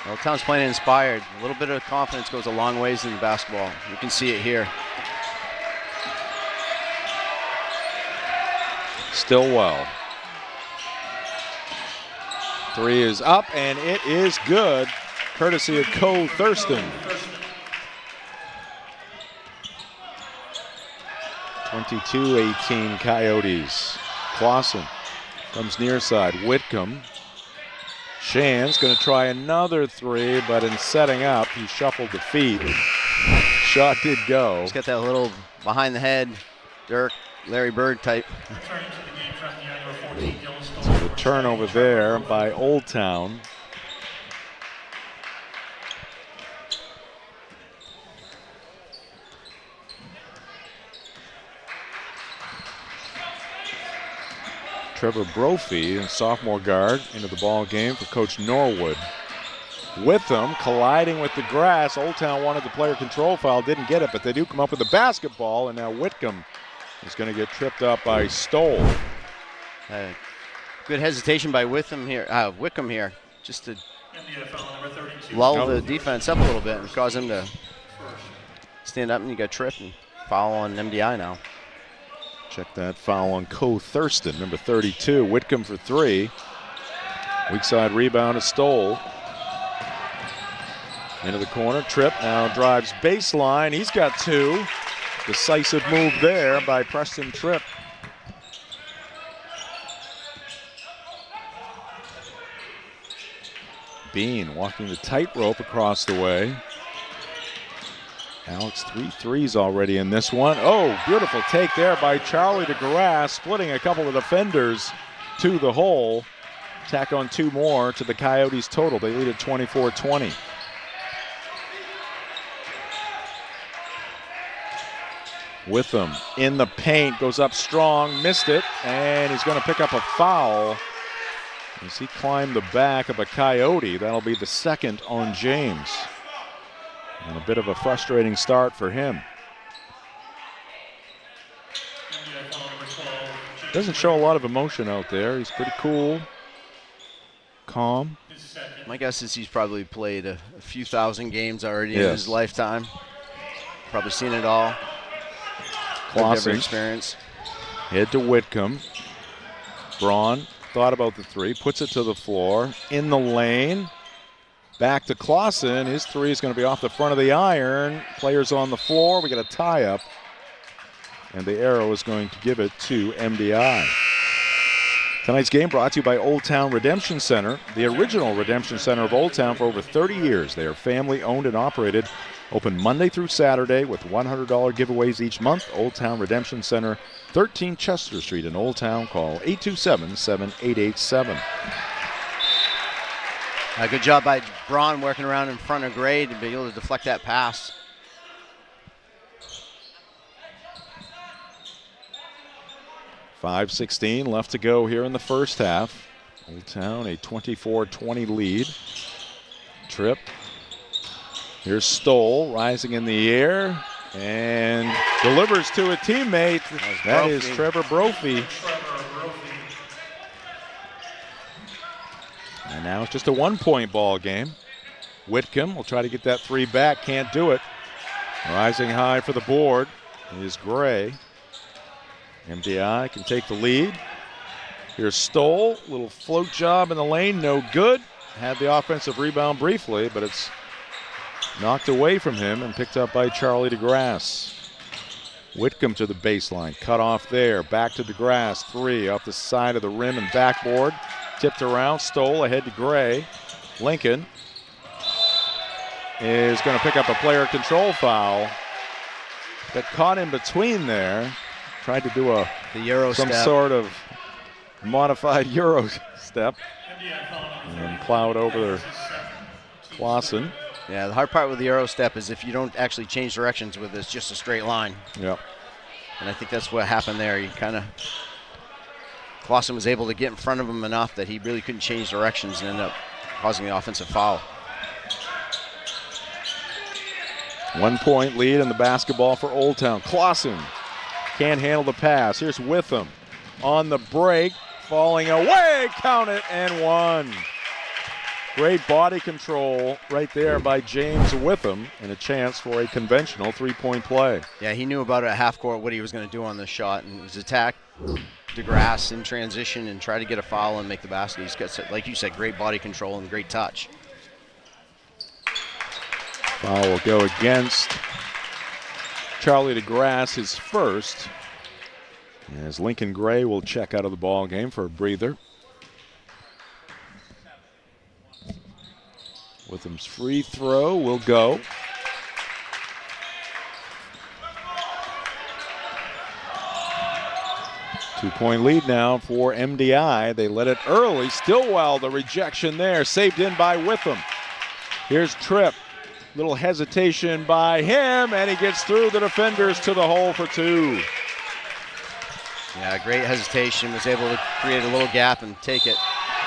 Old Town's playing inspired. A little bit of confidence goes a long ways in basketball. You can see it here. Stillwell. 3 is up, and it is good, courtesy of Cole Thurston. 22-18 Coyotes. Clausen comes near side. Whitcomb. Shan's going to try another 3, but in setting up, he shuffled the feet. Shot did go. He's got that little behind the head, Dirk, Larry Bird type. So the turnover there by Old Town. Trevor Brophy, a sophomore guard, into the ball game for Coach Norwood. With them, colliding with the grass. Old Town wanted the player control foul, didn't get it, but they do come up with the basketball, and now Whitcomb is going to get tripped up by Stoll. Good hesitation by Whitcomb here, just to lull the defense up a little bit and cause him to stand up, and you got tripped and foul on MDI now. Check that foul on Cole Thurston, number 32. Whitcomb for 3. Weak side rebound to Stoll. Into the corner, Tripp now drives baseline. He's got 2. Decisive move there by Preston Tripp. Bean walking the tightrope across the way. Alex, 3 threes already in this one. Oh, beautiful take there by Charlie DeGrasse, splitting a couple of defenders to the hole. Tack on 2 more to the Coyotes total. They lead at 24-20. With them in the paint, goes up strong, missed it, and he's going to pick up a foul as he climbed the back of a Coyote. That'll be the second on James. And a bit of a frustrating start for him. Doesn't show a lot of emotion out there. He's pretty cool, calm. My guess is he's probably played a few thousand games already in his lifetime. Probably seen it all. Clausen. Experience. Head to Whitcomb. Braun thought about the 3, puts it to the floor, in the lane. Back to Clausen. His 3 is going to be off the front of the iron. Players on the floor. We got a tie-up. And the arrow is going to give it to MDI. Tonight's game brought to you by Old Town Redemption Center, the original redemption center of Old Town for over 30 years. They are family-owned and operated. Open Monday through Saturday with $100 giveaways each month. Old Town Redemption Center, 13 Chester Street in Old Town. Call 827-7887. Good job by Braun working around in front of Gray to be able to deflect that pass. .5:16 left to go here in the first half. Old Town a 24-20 lead. Tripp. Here's Stoll rising in the air and delivers to a teammate. That is Trevor Brophy. And now it's just a 1-point ball game. Whitcomb will try to get that 3 back, can't do it. Rising high for the board is Gray. MDI can take the lead. Here's Stoll, little float job in the lane, no good. Had the offensive rebound briefly, but it's Knocked away from him and picked up by Charlie DeGrasse. Whitcomb to the baseline, cut off there, back to DeGrasse, 3 off the side of the rim and backboard. Tipped around, Stoll ahead to Gray. Lincoln is going to pick up a player control foul that caught in between there. Tried to do the Euro some step. sort of modified Euro step and plowed over Clausen. Yeah, the hard part with the Euro step is if you don't actually change directions with this, just a straight line. Yep. And I think that's what happened there. Clausen was able to get in front of him enough that he really couldn't change directions and ended up causing the offensive foul. 1 point lead in the basketball for Old Town. Clausen can't handle the pass. Here's Witham on the break, falling away, count it, and 1. Great body control right there by James Witham, and a chance for a conventional 3-point play. Yeah, he knew about it at half court what he was going to do on this shot, and his attack DeGrasse in transition and try to get a foul and make the basket. He's got, like you said, great body control and great touch. Foul will go against Charlie DeGrasse, his first, as Lincoln Gray will check out of the ball game for a breather. Witham's free throw will go. Two-point lead now for MDI. They led it early. Stillwell, the rejection there, saved in by Witham. Here's Tripp. Little hesitation by him, and he gets through the defenders to the hole for 2. Yeah, great hesitation. Was able to create a little gap and take it.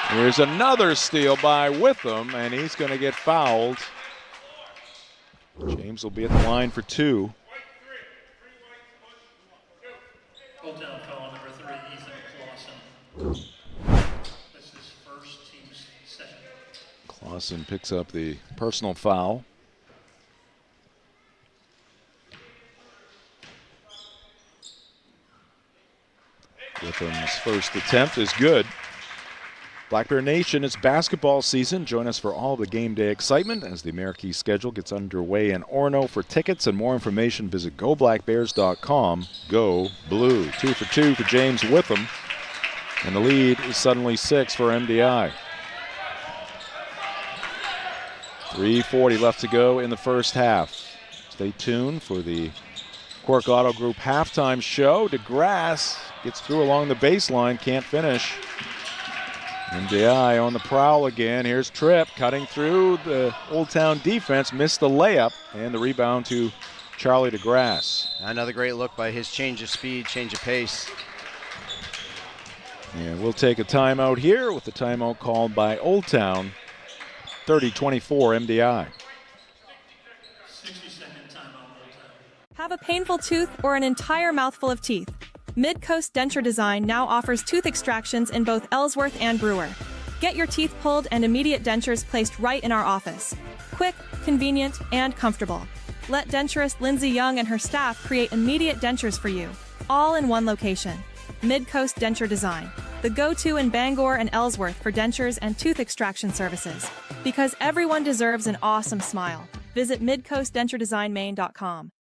Here's another steal by Witham, and he's going to get fouled. James will be at the line for 2. Old Town foul number 3, Ethan Clausen. That's his first, team's second. Clausen picks up the personal foul. Witham's first attempt is good. Black Bear Nation, it's basketball season. Join us for all the game day excitement as the Marquee schedule gets underway in Orono. For tickets and more information, visit goblackbears.com. Go Blue. 2 for 2 for James Witham. And the lead is suddenly 6 for MDI. 3:40 left to go in the first half. Stay tuned for the Quirk Auto Group halftime show. DeGrasse gets through along the baseline, can't finish. MDI on the prowl again. Here's Tripp cutting through the Old Town defense, missed the layup, and the rebound to Charlie DeGrasse. Another great look by his change of speed, change of pace. And we'll take a timeout here with the timeout called by Old Town. 30-24 MDI. 60-second timeout, Old Town. Have a painful tooth or an entire mouthful of teeth? Midcoast Denture Design now offers tooth extractions in both Ellsworth and Brewer. Get your teeth pulled and immediate dentures placed right in our office. Quick, convenient, and comfortable. Let denturist Lindsay Young and her staff create immediate dentures for you, all in one location. Midcoast Denture Design, the go-to in Bangor and Ellsworth for dentures and tooth extraction services. Because everyone deserves an awesome smile. Visit midcoastdenturedesignmaine.com.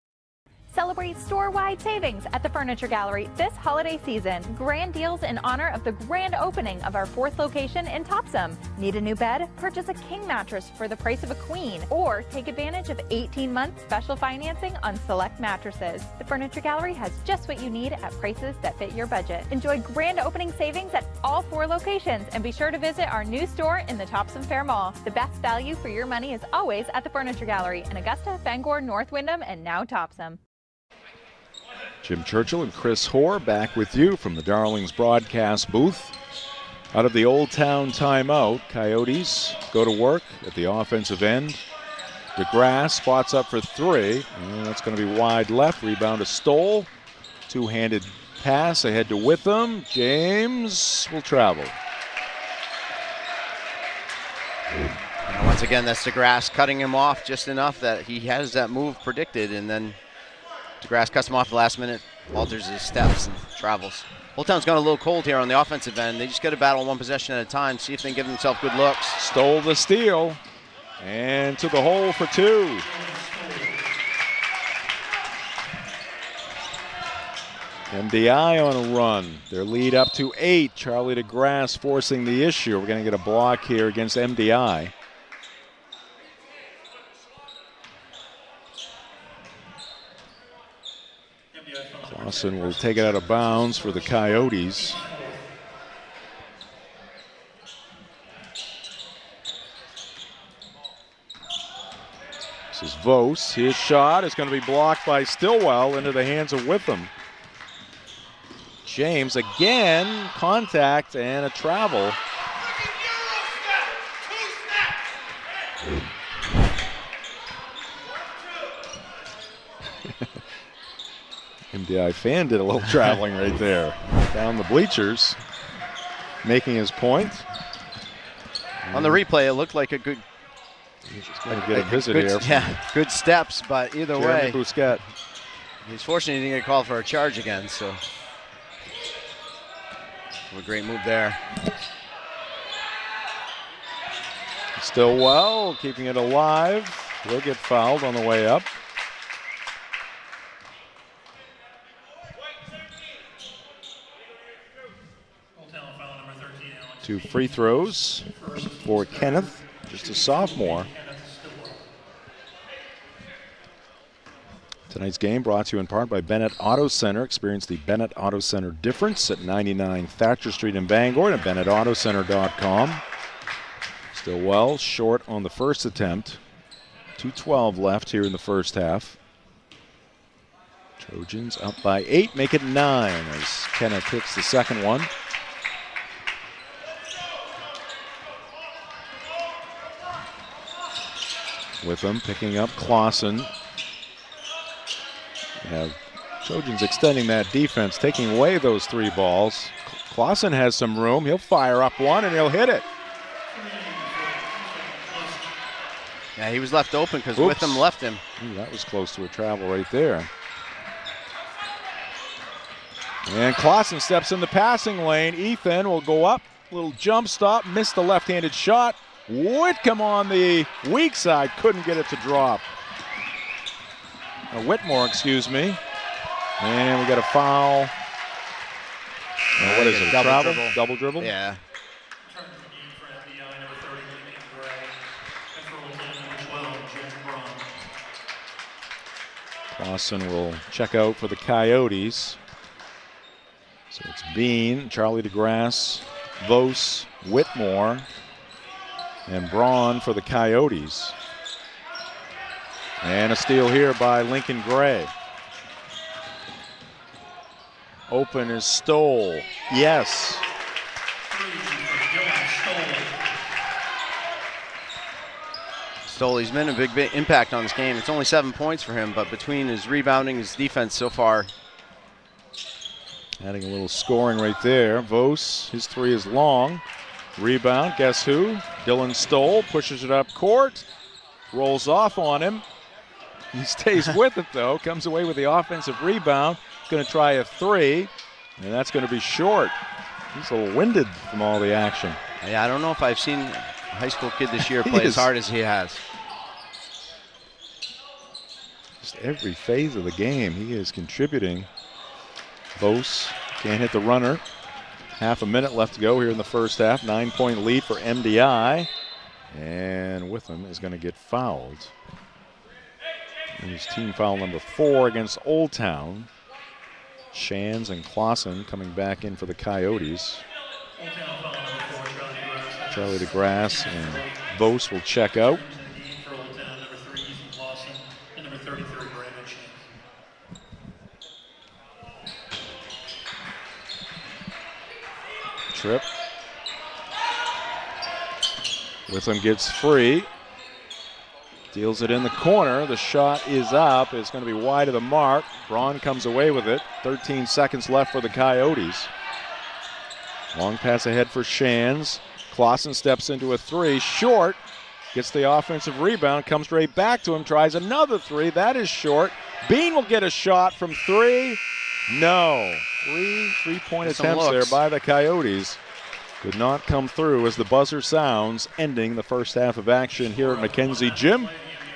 Celebrate store-wide savings at the Furniture Gallery this holiday season. Grand deals in honor of the grand opening of our 4th location in Topsom. Need a new bed? Purchase a king mattress for the price of a queen. Or take advantage of 18-month special financing on select mattresses. The Furniture Gallery has just what you need at prices that fit your budget. Enjoy grand opening savings at all 4 locations, and be sure to visit our new store in the Topsom Fair Mall. The best value for your money is always at the Furniture Gallery in Augusta, Bangor, North Windham, and now Topsom. Jim Churchill and Chris Hoare back with you from the Darlings broadcast booth. Out of the Old Town timeout, Coyotes go to work at the offensive end. DeGrasse spots up for 3, and that's going to be wide left. Rebound to Stoll. Two-handed pass ahead to Witham. James will travel. And once again, that's DeGrasse cutting him off just enough that he has that move predicted, and then DeGrasse cuts him off the last minute, alters his steps, and travels. Old Town's gone a little cold here on the offensive end. They just got to battle one possession at a time, see if they can give themselves good looks. Stole the steal. And to the hole for 2. MDI on a run. Their lead up to 8. Charlie DeGrasse forcing the issue. We're going to get a block here against MDI. Clausen will take it out of bounds for the Coyotes. This is Vos. His shot is going to be blocked by Stillwell into the hands of Witham. James again, contact and a travel. MDI fan did a little traveling right there. Down the bleachers, making his point. On the replay, it looked like a good. He's going to get a visit here. Yeah, good steps, but either Jeremy way. Bousquet. He's fortunate he didn't get called for a charge again, so. A great move there. Stillwell keeping it alive. Will get fouled on the way up. 2 free throws for Kenneth, just a sophomore. Tonight's game brought to you in part by Bennett Auto Center. Experience the Bennett Auto Center difference at 99 Thatcher Street in Bangor and at BennettAutoCenter.com. Stillwell short on the first attempt. 2:12 left here in the first half. Trojans up by 8, make it 9 as Kenneth hits the second one. With them picking up Clausen. Have Trojans extending that defense, taking away those 3 balls. Clausen has some room. He'll fire up one and he'll hit it. Yeah, he was left open because Witham left him. Ooh, that was close to a travel right there. And Clausen steps in the passing lane. Ethan will go up, little jump stop, missed the left-handed shot. Whitcomb on the weak side, couldn't get it to drop. Whitmore, excuse me. And we got a foul. What is it, a travel? Double dribble? Yeah. Clausen will check out for the Coyotes. So it's Bean, Charlie DeGrasse, Vos, Whitmore, and Braun for the Coyotes. And a steal here by Lincoln Gray. Open is Stoll. Yes. Stoll, he's been a big impact on this game. It's only 7 points for him, but between his rebounding, his defense so far. Adding a little scoring right there. Vos, his 3 is long. Rebound, guess who? Dylan Stoll pushes it up court. Rolls off on him. He stays with it though. Comes away with the offensive rebound. Going to try a 3, and that's going to be short. He's a little winded from all the action. Yeah, I don't know if I've seen a high school kid this year play as hard as he has. Just every phase of the game, he is contributing. Vos can't hit the runner. Half a minute left to go here in the first half. 9-point lead for MDI. And Witham is going to get fouled. And his team foul number 4 against Old Town. Shands and Clausen coming back in for the Coyotes. Charlie DeGrasse and Vos will check out. Trip. Witham gets free. Deals it in the corner. The shot is up. It's going to be wide of the mark. Braun comes away with it. 13 seconds left for the Coyotes. Long pass ahead for Shands. Clausen steps into a 3. Short. Gets the offensive rebound. Comes straight back to him. Tries another 3. That is short. Bean will get a shot from 3. No. 3 3-point attempts there by the Coyotes. Could not come through as the buzzer sounds, ending the first half of action here at Mackenzie Gym.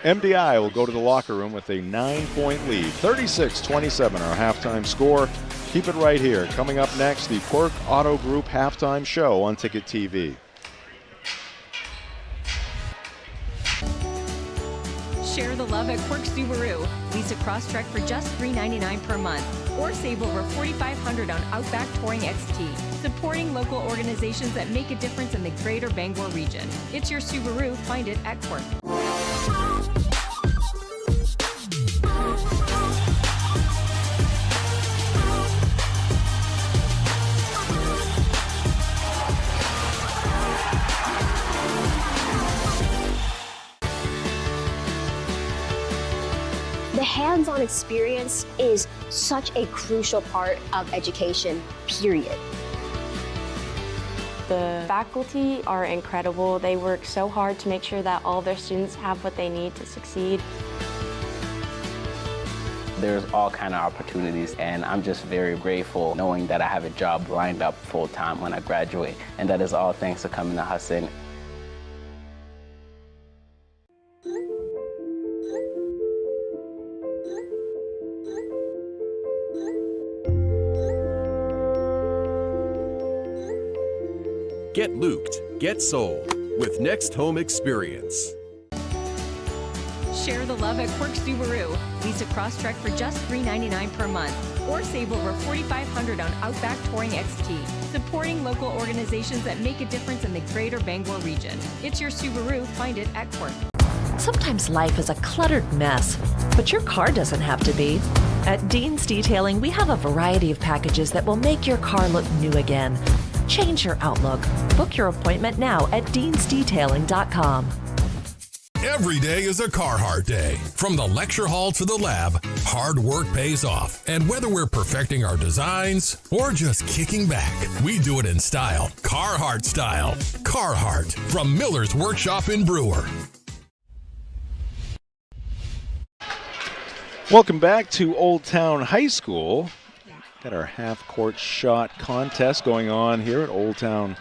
MDI will go to the locker room with a 9-point lead. 36-27 our halftime score. Keep it right here. Coming up next, the Quirk Auto Group halftime show on Ticket TV. Share the love at Quirk Subaru. Lease a Crosstrek for just $399 per month, or save over $4,500 on Outback Touring XT. Supporting local organizations that make a difference in the greater Bangor region. It's your Subaru. Find it at Quirk. The hands-on experience is such a crucial part of education, period. The faculty are incredible. They work so hard to make sure that all their students have what they need to succeed. There's all kind of opportunities, and I'm just very grateful knowing that I have a job lined up full-time when I graduate, and that is all thanks to coming to Hudson. Get looped, get sold with Next Home Experience. Share the love at Quirk Subaru. Lease a Crosstrek for just $399 per month, or save over $4,500 on Outback Touring XT. Supporting local organizations that make a difference in the greater Bangor region. It's your Subaru. Find it at Quirk. Sometimes life is a cluttered mess, but your car doesn't have to be. At Dean's Detailing, we have a variety of packages that will make your car look new again. Change your outlook. Book your appointment now at deansdetailing.com. Every day is a Carhartt day. From the lecture hall to the lab, hard work pays off. And whether we're perfecting our designs or just kicking back, we do it in style. Carhartt style. Carhartt from Miller's Workshop in Brewer. Welcome back to Old Town High School. Got our half-court shot contest going on here at Old Town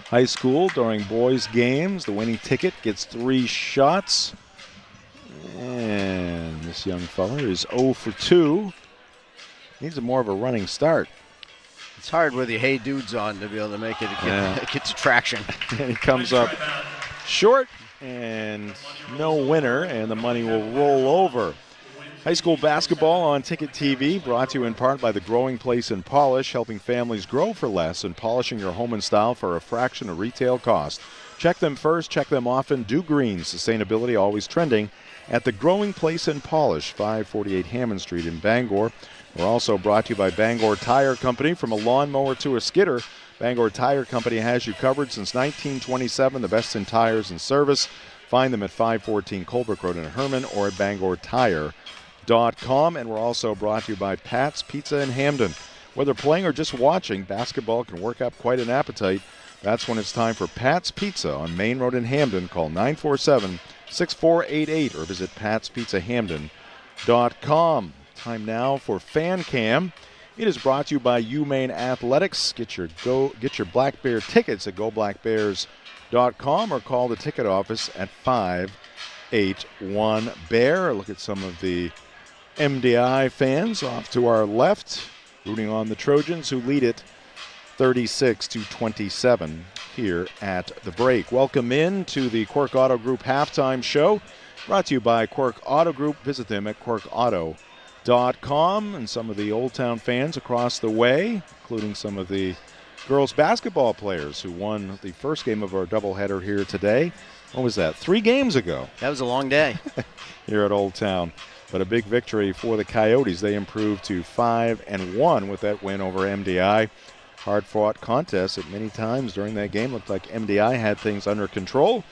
High School during boys' games. The winning ticket gets 3 shots. And this young fella is 0 for 2. Needs more of a running start. It's hard with your hey dudes on to be able to make it get to traction. And he comes up short, and no winner, and the money will roll over. High school basketball on Ticket TV, brought to you in part by the Growing Place in Polish, helping families grow for less and polishing your home and style for a fraction of retail cost. Check them first, check them often. Do green, sustainability always trending at the Growing Place in Polish, 548 Hammond Street in Bangor. We're also brought to you by Bangor Tire Company. From a lawnmower to a skidder, Bangor Tire Company has you covered since 1927, the best in tires and service. Find them at 514 Colebrook Road in Herman or at BangorTire.com. And we're also brought to you by Pat's Pizza in Hamden. Whether playing or just watching, basketball can work up quite an appetite. That's when it's time for Pat's Pizza on Maine Road in Hamden. Call 947-6488 or visit patspizzahamden.com. Time now for Fan Cam. It is brought to you by UMaine Athletics. Get your Black Bear tickets at goblackbears.com or call the ticket office at 581-BEAR. Look at some of the MDI fans off to our left, rooting on the Trojans, who lead it 36-27 here at the break. Welcome in to the Quirk Auto Group halftime show, brought to you by Quirk Auto Group. Visit them at quirkauto.com. And some of the Old Town fans across the way, including some of the girls basketball players who won the first game of our doubleheader here today. What was that, 3 games ago? That was a long day. Here at Old Town. But a big victory for the Coyotes. They improved to 5-1 with that win over MDI. Hard-fought contest at many times during that game. Looked like MDI had things under control,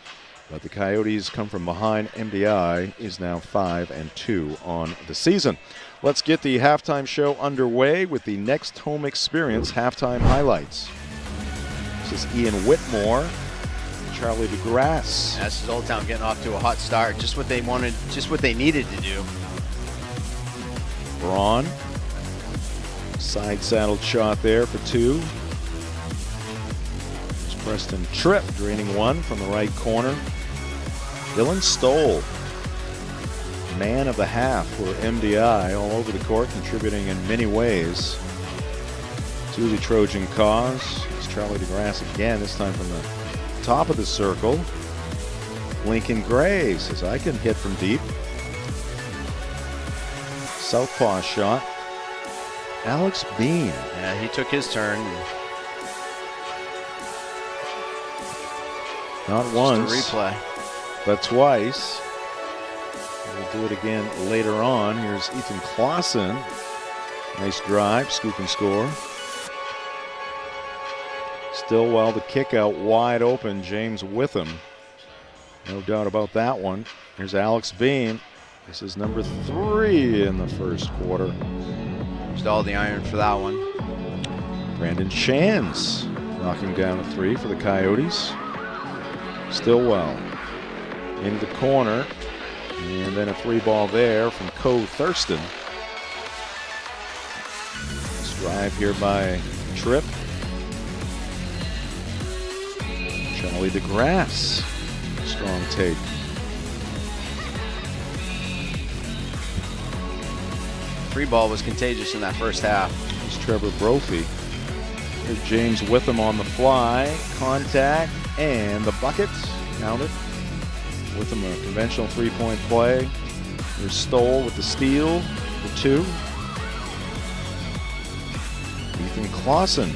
but the Coyotes come from behind. MDI is now 5-2 on the season. Let's get the halftime show underway with the Next Home Experience halftime highlights. This is Ian Whitmore. Charlie DeGrasse. This is Old Town getting off to a hot start. Just what they wanted, just what they needed to do. Braun. Side saddled shot there for 2. There's Preston Tripp draining one from the right corner. Dylan Stoll, man of the half for MDI, all over the court, contributing in many ways to the Trojan cause. It's Charlie DeGrasse again, this time from the top of the circle. Lincoln Gray says, I can hit from deep. Southpaw shot. Alex Bean. Yeah, he took his turn. Not once, just a replay, but twice. We'll do it again later on. Here's Ethan Clausen. Nice drive, scoop and score. Stillwell, the kick out wide open. James Witham. No doubt about that one. Here's Alex Bean. This is number 3 in the first quarter. Used all the iron for that one. Brandon Shands knocking down a 3 for the Coyotes. Stillwell into the corner. And then a 3-ball there from Co Thurston. Nice drive here by Tripp. Charlie DeGrasse. Strong take. Free ball was contagious in that first half. Here's Trevor Brophy. Here's James Witham on the fly. Contact and the bucket. Counted. Witham a conventional 3-point play. Here's Stoll with the steal for 2. Ethan Clausen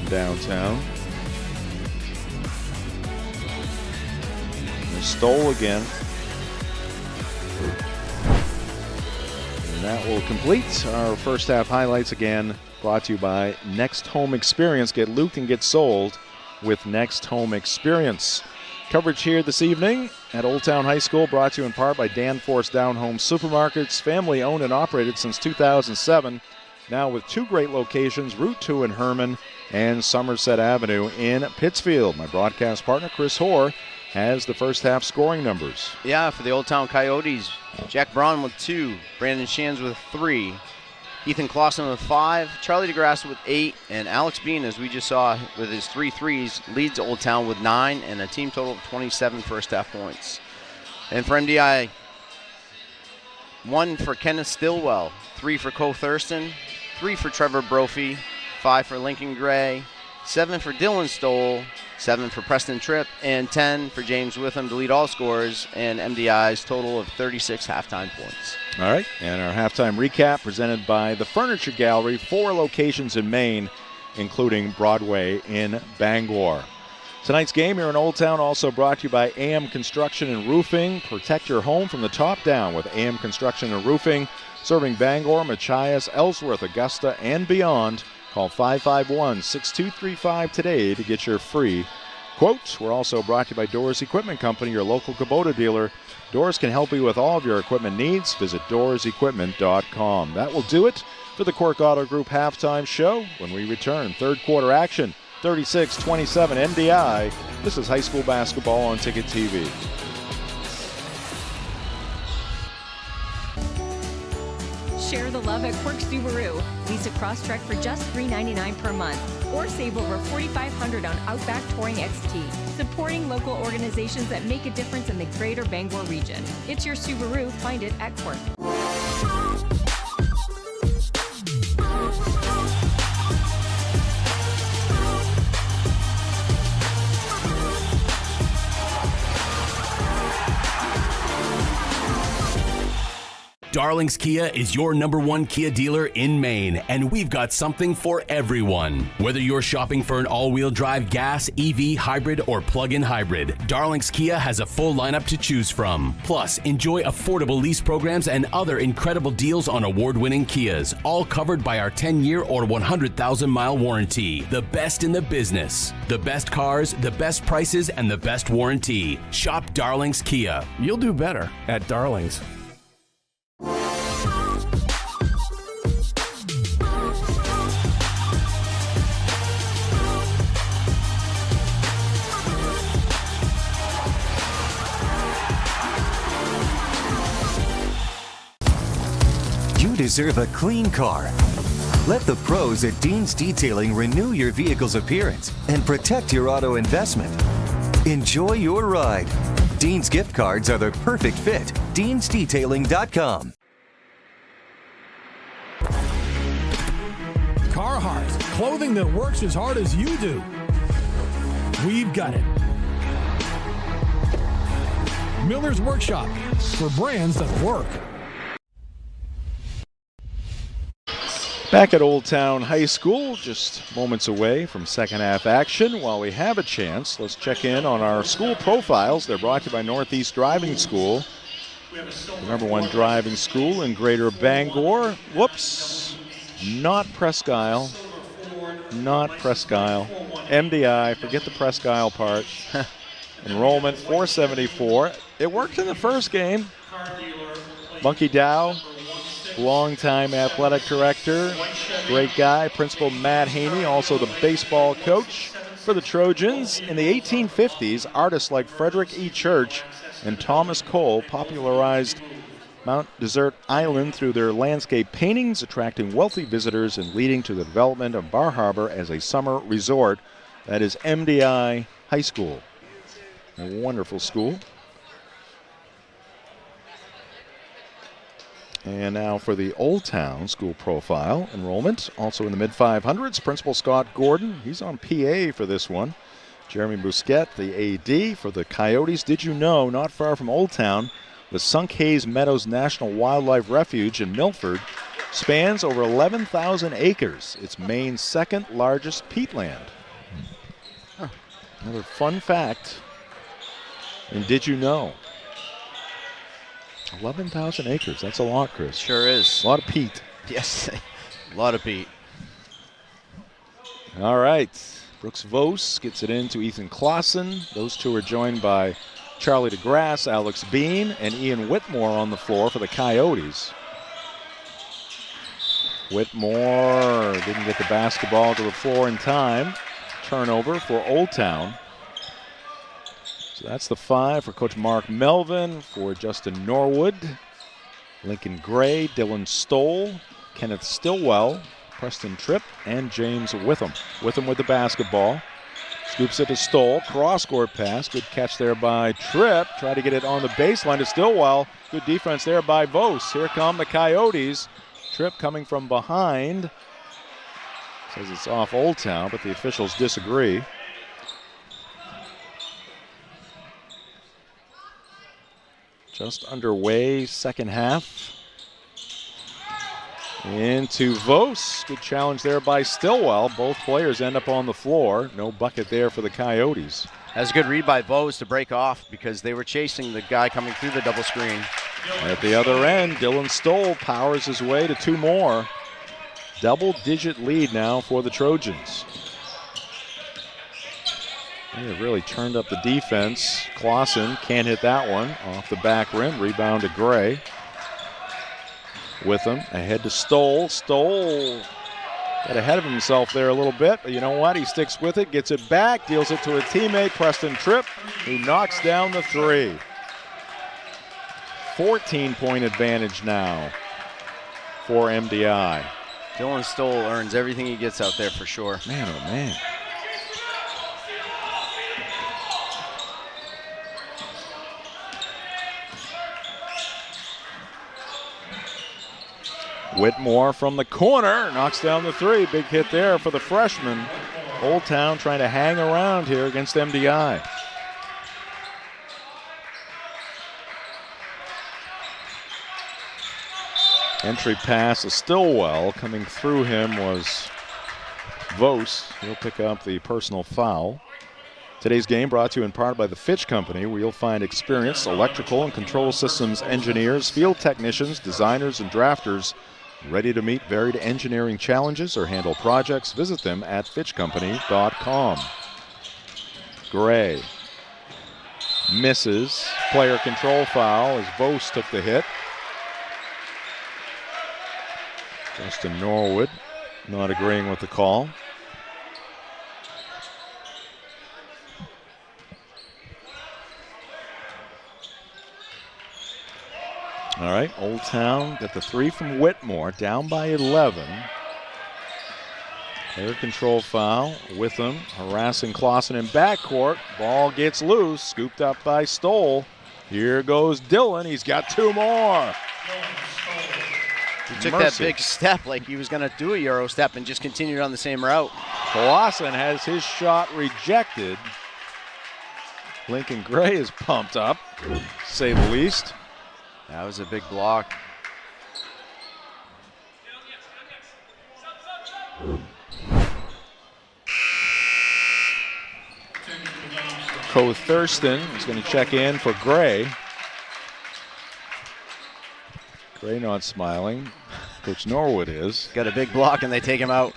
downtown. There's Stoll again. And that will complete our first half highlights, again brought to you by Next Home Experience. Get looped and get sold with Next Home Experience. Coverage here this evening at Old Town High School brought to you in part by Danforth Down Home Supermarkets, family owned and operated since 2007. Now with 2 great locations, Route 2 in Herman and Somerset Avenue in Pittsfield. My broadcast partner, Chris Hoare, has the first half scoring numbers. Yeah, for the Old Town Coyotes, Jack Braun with 2, Brandon Shands with 3, Ethan Clausen with 5, Charlie DeGrasse with 8, and Alex Bean, as we just saw with his 3 threes, leads Old Town with 9 and a team total of 27 first half points. And for MDI, 1 for Kenneth Stillwell, 3 for Co Thurston, 3 for Trevor Brophy, 5 for Lincoln Gray, 7 for Dylan Stoll, 7 for Preston Tripp, and 10 for James Witham to lead all scorers, and MDI's total of 36 halftime points. All right, and our halftime recap presented by the Furniture Gallery, 4 locations in Maine, including Broadway in Bangor. Tonight's game here in Old Town also brought to you by AM Construction and Roofing. Protect your home from the top down with AM Construction and Roofing, serving Bangor, Machias, Ellsworth, Augusta, and beyond. Call 551-6235 today to get your free quote. We're also brought to you by Doors Equipment Company, your local Kubota dealer. Doors can help you with all of your equipment needs. Visit doorsequipment.com. That will do it for the Quirk Auto Group halftime show. When we return, third quarter action, 36-27 MDI. This is high school basketball on Ticket TV. Share the love at Quirk Subaru. Lease a Crosstrek for just $399 per month, or save over $4,500 on Outback Touring XT. Supporting local organizations that make a difference in the greater Bangor region. It's your Subaru. Find it at Quirk. Darling's Kia is your #1 Kia dealer in Maine, and we've got something for everyone. Whether you're shopping for an all-wheel drive gas, EV, hybrid, or plug-in hybrid, Darling's Kia has a full lineup to choose from. Plus, enjoy affordable lease programs and other incredible deals on award-winning Kias, all covered by our 10-year or 100,000-mile warranty. The best in the business. The best cars, the best prices, and the best warranty. Shop Darling's Kia. You'll do better at Darling's. You deserve a clean car. Let the pros at Dean's Detailing renew your vehicle's appearance and protect your auto investment. Enjoy your ride. Dean's gift cards are the perfect fit. Dean'sDetailing.com. Carhartt, clothing that works as hard as you do. We've got it. Miller's Workshop, for brands that work. Back at Old Town High School, just moments away from second half action. While we have a chance, let's check in on our school profiles. They're brought to you by Northeast Driving School, the #1 driving school in Greater Bangor. Whoops, not Presque Isle. Not Presque Isle. MDI, forget the Presque Isle part. Enrollment 474. It worked in the first game. Monkey Dow, longtime athletic director, great guy. Principal Matt Haney, also the baseball coach for the Trojans. In the 1850s, artists like Frederick E. Church and Thomas Cole popularized Mount Desert Island through their landscape paintings, attracting wealthy visitors and leading to the development of Bar Harbor as a summer resort. That is MDI High School. A wonderful school. And now for the Old Town school profile enrollment, also in the mid-500s, Principal Scott Gordon. He's on PA for this one. Jeremy Bousquet, the AD for the Coyotes. Did you know, not far from Old Town, the Sunk Hayes Meadows National Wildlife Refuge in Milford spans over 11,000 acres. It's Maine's second largest peatland. Another fun fact. And did you know? 11,000 acres. That's a lot, Chris. Sure is. A lot of peat. Yes, a lot of peat. All right. Brooks Vos gets it into Ethan Clausen. Those two are joined by Charlie DeGrasse, Alex Bean, and Ian Whitmore on the floor for the Coyotes. Whitmore didn't get the basketball to the floor in time. Turnover for Old Town. So that's the 5 for Coach Mark Melvin, for Justin Norwood, Lincoln Gray, Dylan Stoll, Kenneth Stillwell, Preston Tripp, and James Witham. Witham with the basketball. Scoops it to Stoll. Cross-court pass. Good catch there by Tripp. Try to get it on the baseline to Stillwell. Good defense there by Vos. Here come the Coyotes. Tripp coming from behind. Says it's off Old Town, but the officials disagree. Just underway, second half. Into Vos. Good challenge there by Stillwell. Both players end up on the floor. No bucket there for the Coyotes. That's a good read by Vos to break off because they were chasing the guy coming through the double screen. At the other end, Dylan Stoll powers his way to 2 more. Double-digit lead now for the Trojans. They have really turned up the defense. Clausen can't hit that one. Off the back rim. Rebound to Gray. With him. Ahead to Stoll. Stoll got ahead of himself there a little bit. But you know what? He sticks with it. Gets it back. Deals it to a teammate, Preston Tripp, who knocks down the 3. 14-point advantage now for MDI. Dylan Stoll earns everything he gets out there for sure. Man, oh man. Whitmore from the corner knocks down the 3. Big hit there for the freshman. Old Town trying to hang around here against MDI. Entry pass to Stillwell. Coming through him was Vos. He'll pick up the personal foul. Today's game brought to you in part by the Fitch Company, where you'll find experienced electrical and control systems engineers, field technicians, designers, and drafters ready to meet varied engineering challenges or handle projects. Visit them at fitchcompany.com. Gray misses. Player control foul as Vos took the hit. Justin Norwood not agreeing with the call. All right, Old Town got the 3 from Whitmore, down by 11. Player control foul. Witham harassing Clausen in backcourt. Ball gets loose, scooped up by Stoll. Here goes Dillon. He's got 2 more. He took that big step like he was going to do a Euro step and just continued on the same route. Clausen has his shot rejected. Lincoln Gray is pumped up, to say the least. That was a big block. Co Thurston is going to check in for Gray. Gray not smiling. Coach Norwood is. Got a big block and they take him out.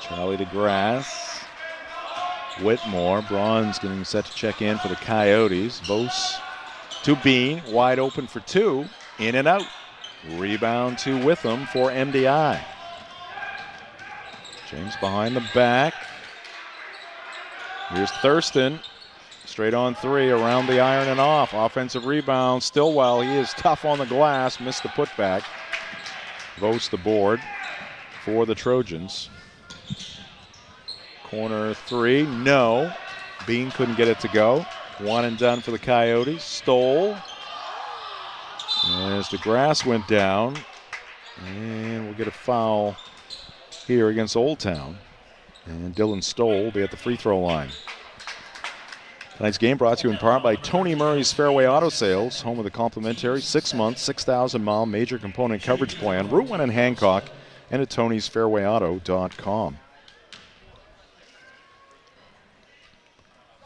Charlie DeGrasse. Whitmore. Braun's getting set to check in for the Coyotes. Vos to Bean. Wide open for 2. In and out. Rebound to Witham for MDI. James behind the back. Here's Thurston. Straight on 3, around the iron and off. Offensive rebound. Stillwell, he is tough on the glass. Missed the putback. Vos the board for the Trojans. Corner 3, no. Bean couldn't get it to go. 1 and done for the Coyotes. Stoll. As the grass went down. And we'll get a foul here against Old Town. And Dylan Stoll will be at the free throw line. Tonight's game brought to you in part by Tony Murray's Fairway Auto Sales, home of the complimentary 6-month, 6,000-mile major component coverage plan, Route 1 in Hancock, and at tonysfairwayauto.com.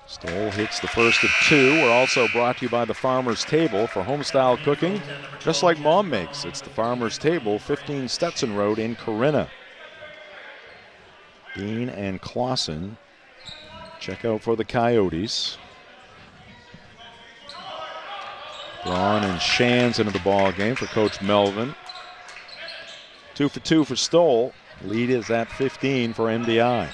Stoll hits the first of 2. We're also brought to you by the Farmer's Table for home-style cooking, just like Mom makes. It's the Farmer's Table, 15 Stetson Road in Corinna. Bean and Clausen check out for the Coyotes. Braun and Shands into the ball game for Coach Melvin. 2 for 2 for Stoll. Lead is at 15 for MDI.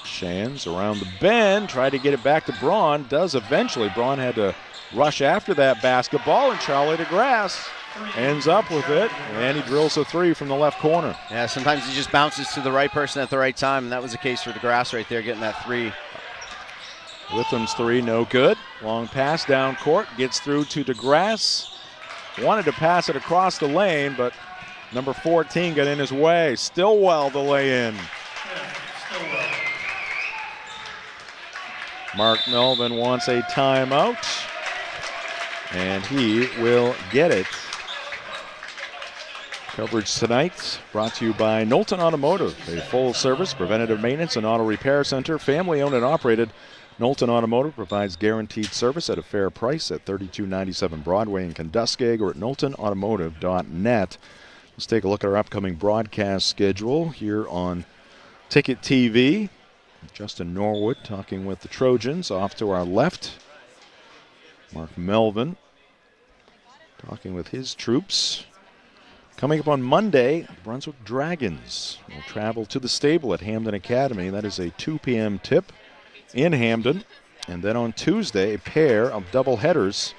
Shands around the bend, tried to get it back to Braun. Does eventually. Braun had to rush after that basketball, and Charlie DeGrasse ends up with it, and he drills a 3 from the left corner. Yeah, sometimes he just bounces to the right person at the right time, and that was the case for DeGrasse right there, getting that 3. Witham's 3, no good. Long pass down court, gets through to DeGrasse. Wanted to pass it across the lane, but number 14 got in his way. Stillwell the lay-in. Mark Melvin wants a timeout, and he will get it. Coverage tonight brought to you by Knowlton Automotive, a full-service preventative maintenance and auto repair center. Family-owned and operated, Knowlton Automotive provides guaranteed service at a fair price at 3297 Broadway in Canduskeg or at knowltonautomotive.net. Let's take a look at our upcoming broadcast schedule here on Ticket TV. Justin Norwood talking with the Trojans. Off to our left, Mark Melvin talking with his troops. Coming up on Monday, Brunswick Dragons will travel to the stable at Hamden Academy. That is a 2 p.m. tip in Hamden. And then on Tuesday, a pair of double headers.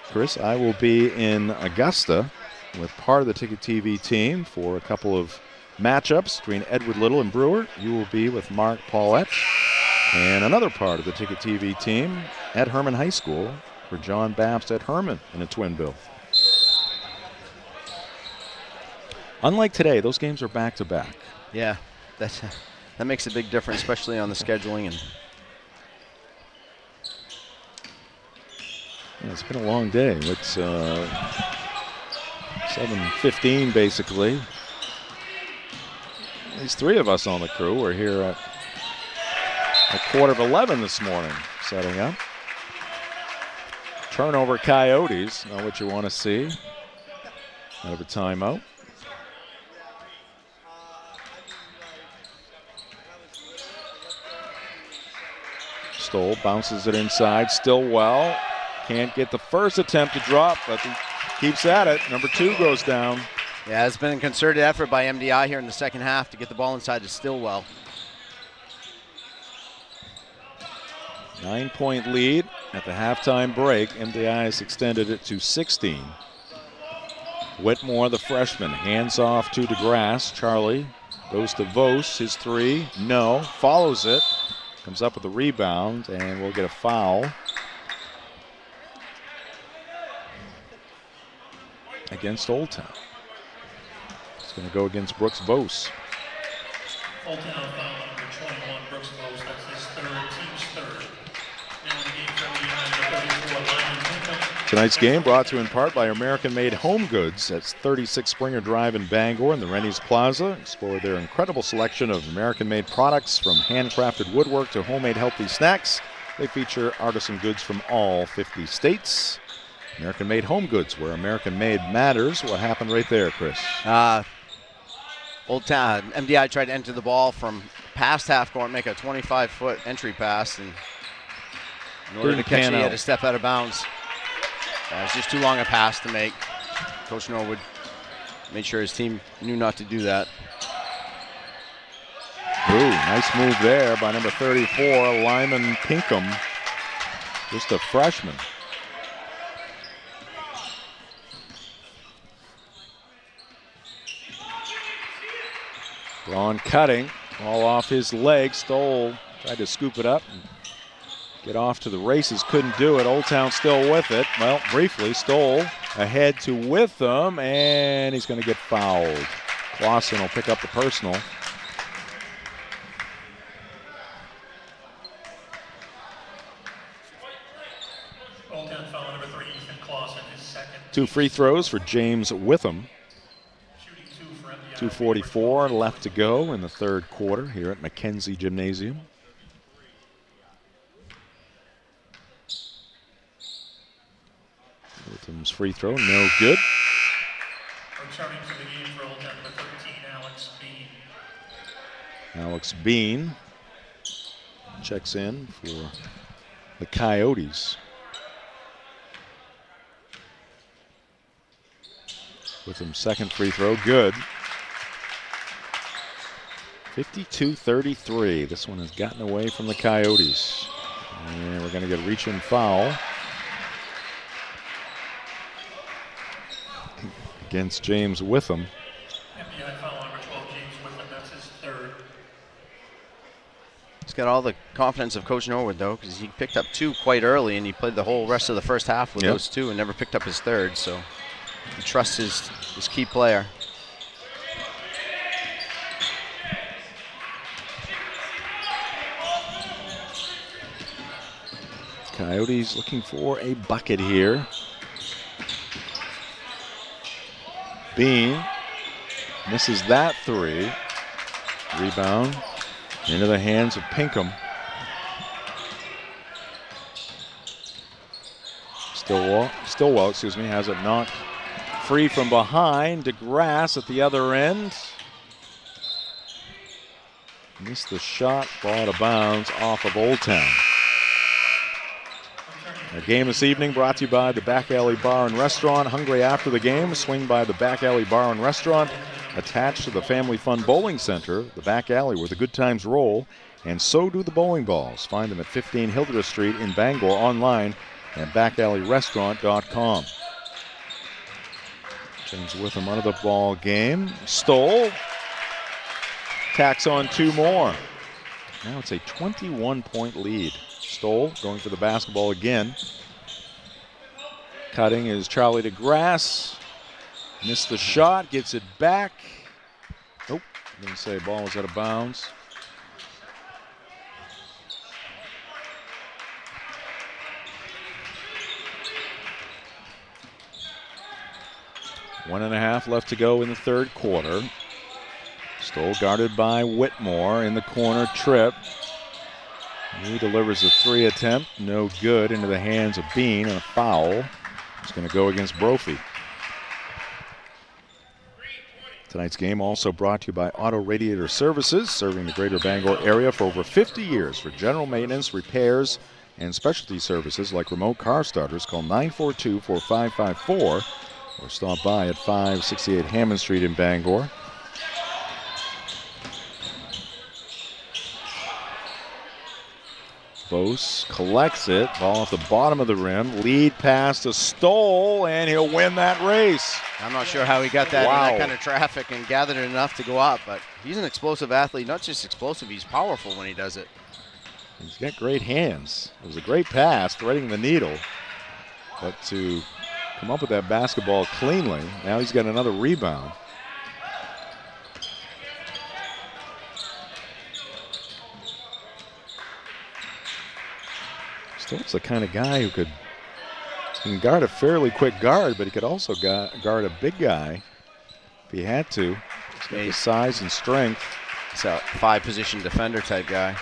Chris, I will be in Augusta with part of the Ticket TV team for a couple of matchups between Edward Little and Brewer. You will be with Mark Paulette and another part of the Ticket TV team at Herman High School for John Babst at Herman in a twin bill. Unlike today, those games are back-to-back. Yeah, that makes a big difference, especially on the scheduling. And yeah, it's been a long day. It's 7:15 basically. At least 3 of us on the crew were here at 11:15 this morning, setting up. Turnover Coyotes, not what you want to see. Out of a timeout. Stoll bounces it inside. Stillwell can't get the first attempt to drop, but he keeps at it. Number 2 goes down. yeah, it's been a concerted effort by MDI here in the second half to get the ball inside to Stillwell. 9-point lead at the halftime break. MDI has extended it to 16. Whitmore, the freshman, hands off to DeGrasse. Charlie goes to Vos, his three, no, follows it, comes up with the rebound, and we'll get a foul against Old Town. It's going to go against Brooks Vos. Old Town foul number 21, Brooks Vos. That's his third, team's third. Now in the game for MDI, number 34, Lyman Pinkham. Tonight's game brought to you in part by American-Made Home Goods. That's 36 Springer Drive in Bangor and the Rennie's Plaza. Explore their incredible selection of American-made products from handcrafted woodwork to homemade healthy snacks. They feature artisan goods from all 50 states. American-Made Home Goods, where American-made matters. What happened right there, Chris? Old Town, MDI tried to enter the ball from past half court, make a 25-foot entry pass, and in order to catch it, he had to step out of bounds. It was just too long a pass to make. Coach Norwood made sure his team knew not to do that. Ooh, nice move there by number 34, Lyman Pinkham, just a freshman. Braun cutting, all off his leg. Stoll tried to scoop it up and get off to the races, couldn't do it. Old Town still with it. Well, briefly, Stoll ahead to Witham, and he's going to get fouled. Clausen will pick up the personal. Old Town foul number 3, Ethan Clausen, his second. 2 free throws for James Witham. 2:44 left to go in the third quarter here at Mackenzie Gymnasium. Witham's free throw, no good. Returning to the game for Old Town, number 13, Alex Bean. Alex Bean checks in for the Coyotes. Witham's second free throw, good. 52-33. This one has gotten away from the Coyotes. And we're going to get a reach-in foul against James Witham. MDI foul number 12, James Witham. That's his third. He's got all the confidence of Coach Norwood, though, because he picked up 2 quite early, and he played the whole rest of the first half with those 2 and never picked up his third. So he trusts his key player. Coyotes looking for a bucket here. Bean misses that 3. Rebound into the hands of Pinkham. Stillwell, has it knocked free from behind. DeGrasse at the other end. Missed the shot, ball out of bounds off of Old Town. Our game this evening brought to you by the Back Alley Bar and Restaurant. Hungry after the game? Swing by the Back Alley Bar and Restaurant. Attached to the Family Fun Bowling Center, the Back Alley where the good times roll, and so do the bowling balls. Find them at 15 Hildreth Street in Bangor, online at backalley.restaurant.com. James Witham out of the ball game. Stoll tacks on 2 more. Now it's a 21-point lead. Stoll going for the basketball again. Cutting is Charlie DeGrasse. Missed the shot, gets it back. Nope, didn't say ball was out of bounds. One and a half left to go in the third quarter. Stoll guarded by Whitmore in the corner, trip. He delivers a 3 attempt, no good, into the hands of Bean, and a foul. It's going to go against Brophy. Tonight's game also brought to you by Auto Radiator Services, serving the greater Bangor area for over 50 years for general maintenance, repairs, and specialty services like remote car starters. Call 942-4554 or stop by at 568 Hammond Street in Bangor. Vos collects it. Ball off the bottom of the rim. Lead pass to Stoll, and he'll win that race. I'm not sure how he got that in that kind of traffic and gathered it enough to go up, but he's an explosive athlete. Not just explosive, he's powerful when he does it. He's got great hands. It was a great pass, threading the needle. But to come up with that basketball cleanly, now he's got another rebound. Still's the kind of guy who can guard a fairly quick guard, but he could also guard a big guy if he had to. He's got the size and strength. He's a 5-position defender type guy.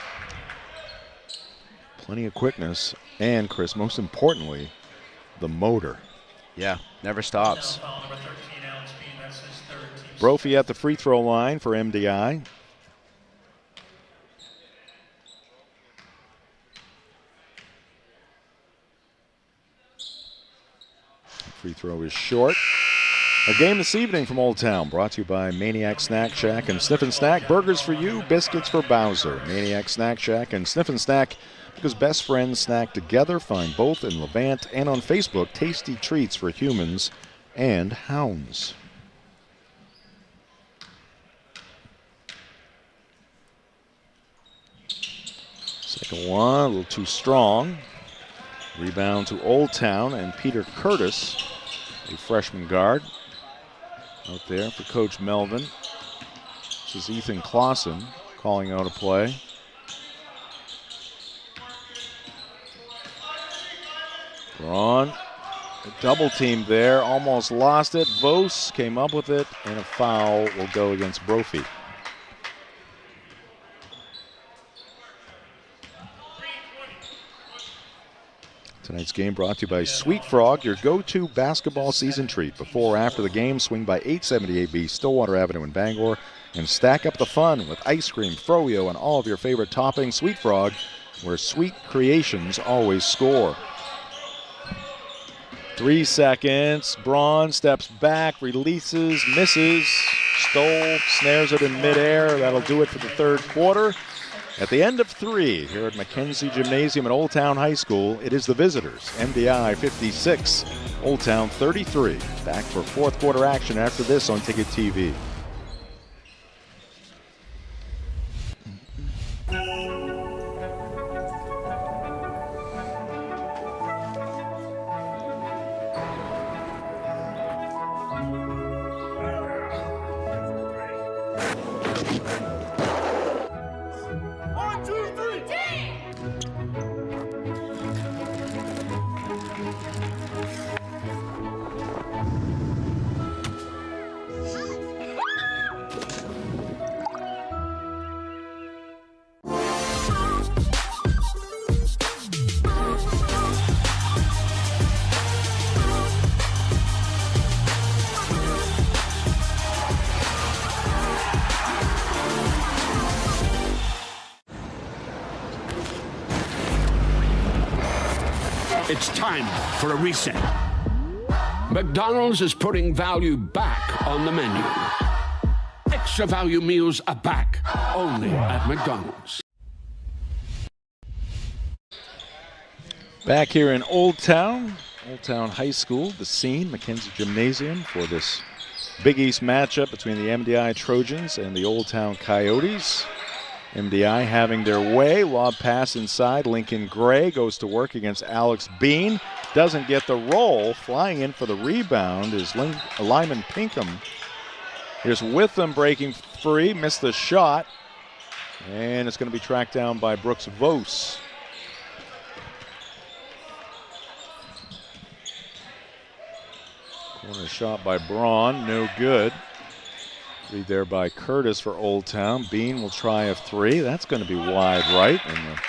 Plenty of quickness, and Chris, most importantly, the motor. Yeah, never stops. Brophy at the free throw line for MDI. Free throw is short. A game this evening from Old Town brought to you by Maniac Snack Shack and Sniffin' Snack. Burgers for you, biscuits for Bowser. Maniac Snack Shack and Sniffin' Snack, because best friends snack together. Find both in Levant and on Facebook. Tasty treats for humans and hounds. Second one, a little too strong. Rebound to Old Town, and Peter Curtis, a freshman guard, out there for Coach Melvin. This is Ethan Clausen calling out a play. Braun, a double team there, almost lost it. Vos came up with it, and a foul will go against Brophy. Tonight's game brought to you by Sweet Frog, your go-to basketball season treat. Before or after the game, swing by 878B Stillwater Avenue in Bangor and stack up the fun with ice cream, froyo, and all of your favorite toppings. Sweet Frog, where sweet creations always score. 3 seconds. Braun steps back, releases, misses. Stoll snares it in midair. That'll do it for the third quarter. At the end of 3 here at Mackenzie Gymnasium at Old Town High School, it is the visitors. MDI 56, Old Town 33. Back for fourth quarter action after this on Ticket TV. It's time for a reset. McDonald's is putting value back on the menu. Extra value meals are back, only at McDonald's. Back here in Old Town High School, the scene, Mackenzie Gymnasium, for this Big East matchup between the MDI Trojans and the Old Town Coyotes. MDI having their way. Lob pass inside. Lincoln Gray goes to work against Alex Bean. Doesn't get the roll. Flying in for the rebound is Lyman Pinkham. Here's Witham breaking free. Missed the shot. And it's going to be tracked down by Brooks Vos. Corner shot by Braun. No good. Read there by Curtis for Old Town. Bean will try a 3. That's going to be wide right. And the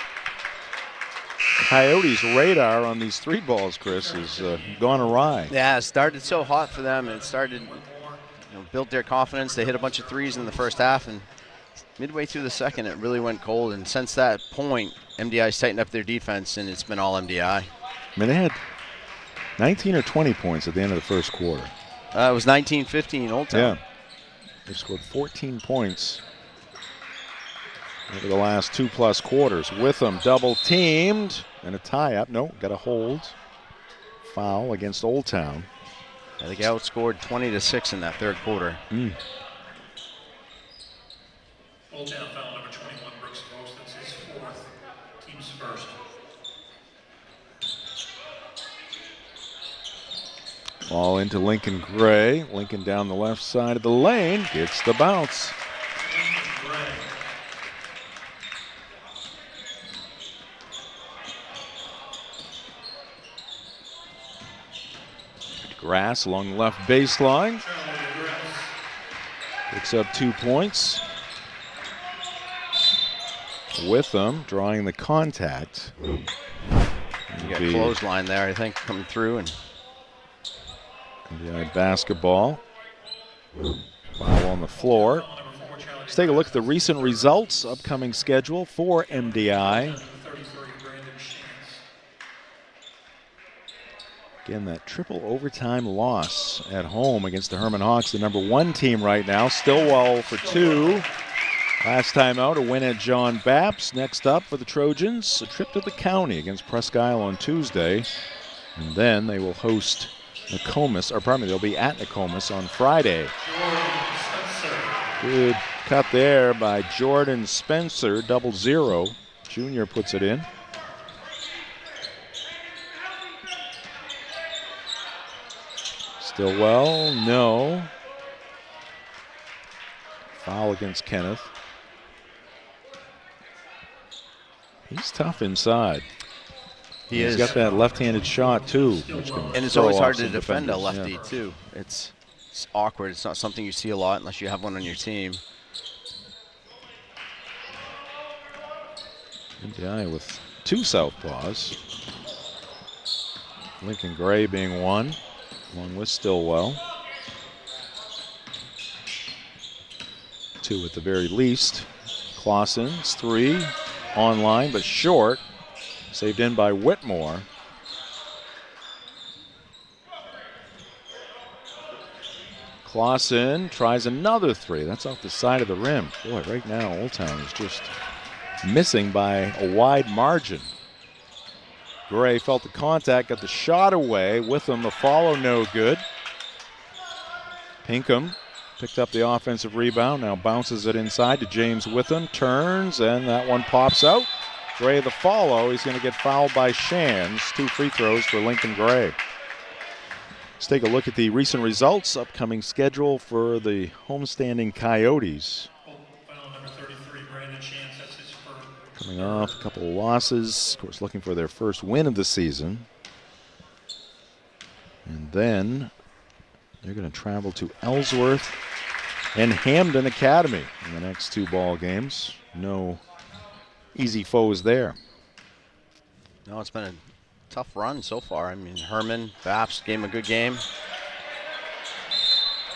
Coyotes' radar on these 3 balls, Chris, has gone awry. Yeah, it started so hot for them. It started, built their confidence. They hit a bunch of 3s in the first half, and midway through the second, it really went cold. And since that point, MDI's tightened up their defense, and it's been all MDI. I mean, they had 19 or 20 points at the end of the first quarter. It was 19-15 Old Town. Yeah. They scored 14 points over the last 2+ quarters. Witham double teamed and a tie up. No, got a hold. Foul against Old Town. I think outscored 20-6 in that third quarter. Old Town foul number 21, Brooks Most. That's his fourth, team's first. Ball into Lincoln Gray. Lincoln down the left side of the lane. Gets the bounce. Grass along the left baseline. Picks up 2 points. Witham drawing the contact. You got a clothesline there, I think, coming through. And MDI basketball. Foul on the floor. Let's take a look at the recent results, upcoming schedule for MDI. Again, that triple overtime loss at home against the Herman Hawks, the number 1 team right now. Stillwell for 2. Last time out, a win at John Bapps. Next up for the Trojans, a trip to the county against Presque Isle on Tuesday. And then they will host Nokomis, or pardon me, they'll be at Nokomis on Friday. Good cut there by Jordan Spencer, 0-0. Junior puts it in. Stillwell, no. Foul against Kenneth. He's tough inside. He's got that left-handed shot too. And it's always hard to defend a lefty too. It's awkward. It's not something you see a lot unless you have one on your team. MDI with 2 southpaws. Lincoln Gray being one, along with Stillwell. 2 at the very least. Clausen's 3. Online, but short. Saved in by Whitmore. Clausen tries another 3. That's off the side of the rim. Boy, right now Old Town is just missing by a wide margin. Gray felt the contact, got the shot away. Witham, the follow, no good. Pinkham picked up the offensive rebound, now bounces it inside to James Witham, turns, and that one pops out. Gray the follow, he's going to get fouled by Shands. 2 free throws for Lincoln Gray. Let's take a look at the recent results, upcoming schedule for the homestanding Coyotes. Coming off a couple of losses, of course looking for their first win of the season. And then they're going to travel to Ellsworth and Hamden Academy in the next 2 ball games. No easy foes there. No, it's been a tough run so far. I mean, Herman, Bapps gave him a good game.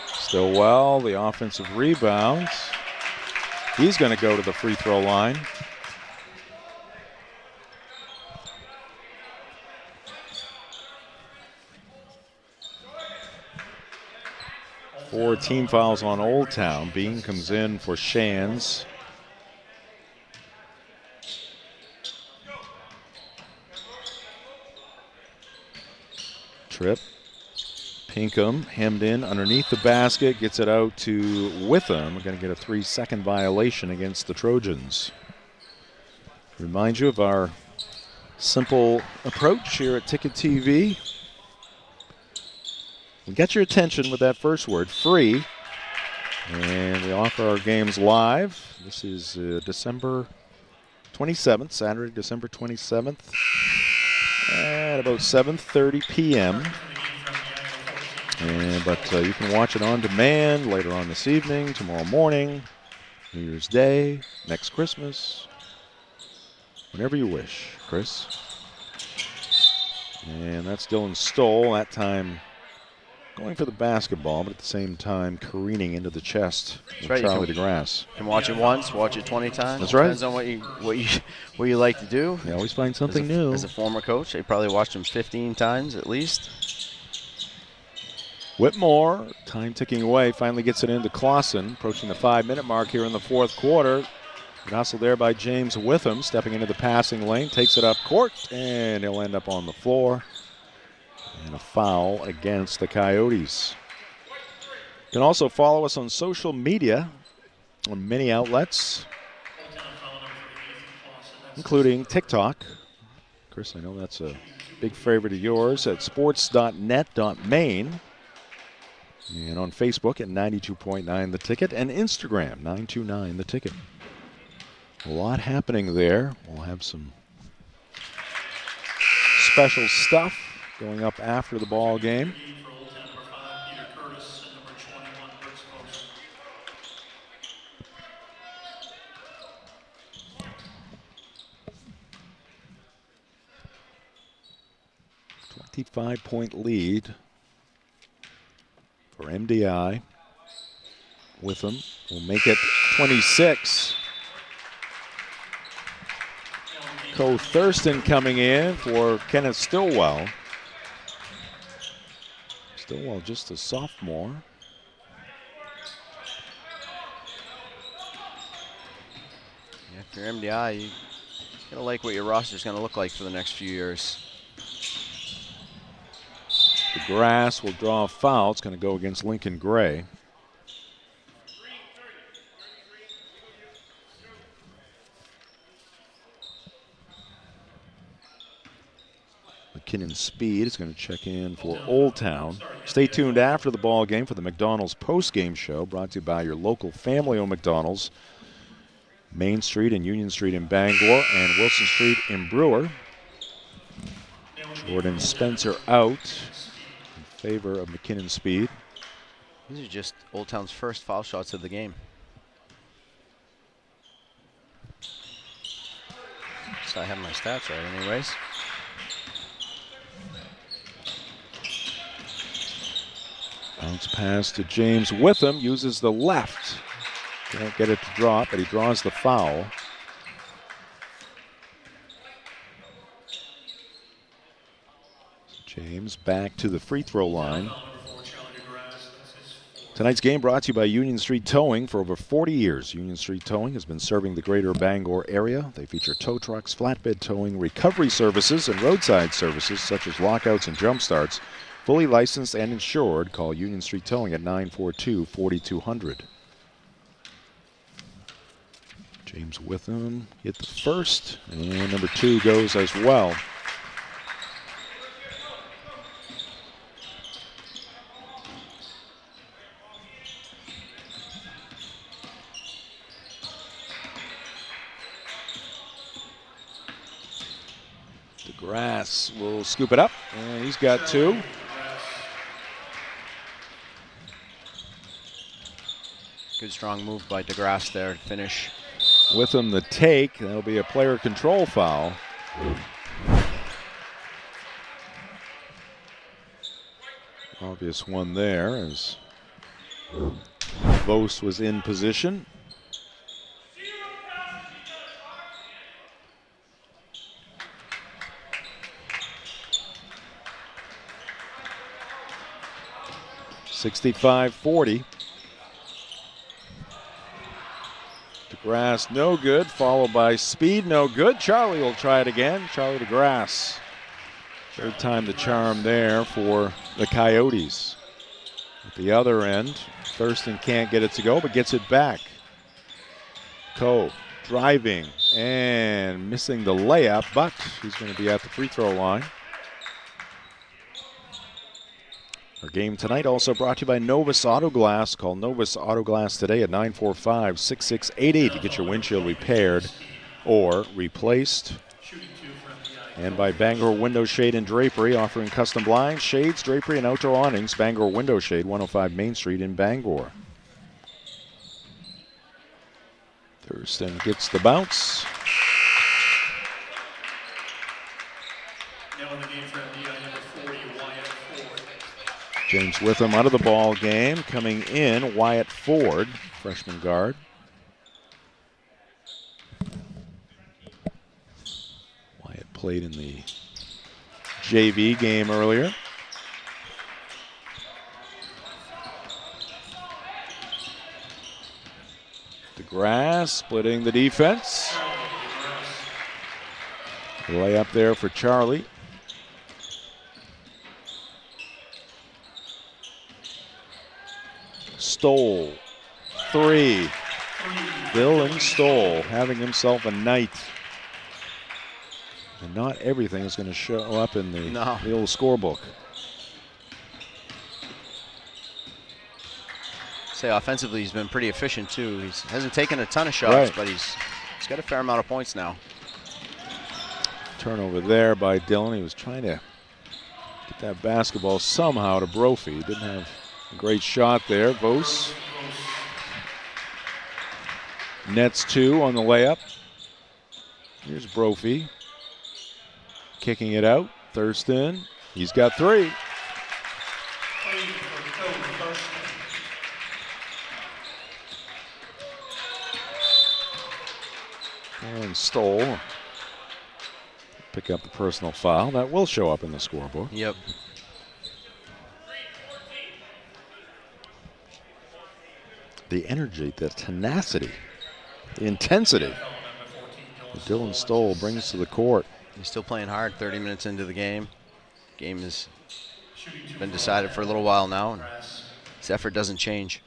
Stillwell, the offensive rebounds. He's going to go to the free throw line. Four team fouls on Old Town. Bean comes in for Shands. Trip. Pinkham hemmed in underneath the basket, gets it out to Witham. We're going to get a 3-second violation against the Trojans. Remind you of our simple approach here at Ticket TV. We get your attention with that first word, free. And we offer our games live. This is December 27th, Saturday, December 27th, at about 7:30 p.m. But you can watch it on demand later on this evening, tomorrow morning, New Year's Day, next Christmas, whenever you wish, Chris. And that's Dylan Stoll, that time going for the basketball, but at the same time careening into the chest of Charlie DeGrasse. You can watch it once, watch it 20 times. That's right. Depends on what you like to do. You always find something new. As a former coach, I probably watched him 15 times at least. Whitmore, time ticking away, finally gets it into Clausen, approaching the 5-minute mark here in the fourth quarter. Good hustle there by James Witham, stepping into the passing lane, takes it up court, and he'll end up on the floor. And a foul against the Coyotes. You can also follow us on social media on many outlets, including TikTok. Chris, I know that's a big favorite of yours at sports.net.maine. And on Facebook at 92.9 The Ticket and Instagram 929 The Ticket. A lot happening there. We'll have some special stuff going up after the ball game. A 25-point lead for MDI. Witham will make it 26. Co Thurston coming in for Kenneth Stillwell. Stillwell just a sophomore. Yeah, if you're MDI, you're going to like what your roster's going to look like for the next few years. DeGrasse will draw a foul. It's going to go against Lincoln Gray. McKinnon Speed is going to check in for Old Town. Stay tuned after the ball game for the McDonald's post-game show, brought to you by your local family-owned McDonald's, Main Street and Union Street in Bangor and Wilson Street in Brewer. Jordan Spencer out in favor of McKinnon Speed. These are just Old Town's first foul shots of the game. So I have my stats right anyways. Bounce pass to James Witham, uses the left. Can't get it to drop, but he draws the foul. James back to the free throw line. Tonight's game brought to you by Union Street Towing. For over 40 years, Union Street Towing has been serving the greater Bangor area. They feature tow trucks, flatbed towing, recovery services, and roadside services such as lockouts and jump starts. Fully licensed and insured. Call Union Street Towing at 942-4200. James Witham hit the first, and number 2 goes as well. DeGrasse will scoop it up, and he's got 2. Good strong move by DeGrasse there to finish. Witham the take. That'll be a player control foul. Obvious one there as Vos was in position. (65-40). DeGrasse no good, followed by Speed no good. Charlie will try it again. Charlie DeGrasse. Third time the charm there for the Coyotes. At the other end, Thurston can't get it to go, but gets it back. Coe driving and missing the layup, but he's going to be at the free throw line. Our game tonight also brought to you by Novus Auto Glass. Call Novus Auto Glass today at 945-6688 to get your windshield repaired or replaced. And by Bangor Window Shade and Drapery, offering custom blinds, shades, drapery, and outdoor awnings. Bangor Window Shade, 105 Main Street in Bangor. Thurston gets the bounce. Now in the game for MDI, number 40, Wyatt Ford. James Witham out of the ball game. Coming in, Wyatt Ford, freshman guard. Wyatt played in the JV game earlier. DeGrasse splitting the defense. Layup there for Charlie. Stoll, 3. Dylan Stoll having himself a night. And not everything is going to show up in the old scorebook. Say offensively, he's been pretty efficient too. He hasn't taken a ton of shots, but he's got a fair amount of points now. Turnover there by Dylan. He was trying to get that basketball somehow to Brophy. He didn't have a great shot there. Vos nets 2 on the layup. Here's Brophy kicking it out. Thurston, he's got 3. And Stoll pick up the personal foul. That will show up in the scorebook. Yep. The energy, the tenacity, the intensity that Dylan Stoll brings to the court. He's still playing hard 30 minutes into the game. Game has been decided for a little while now, and his effort doesn't change.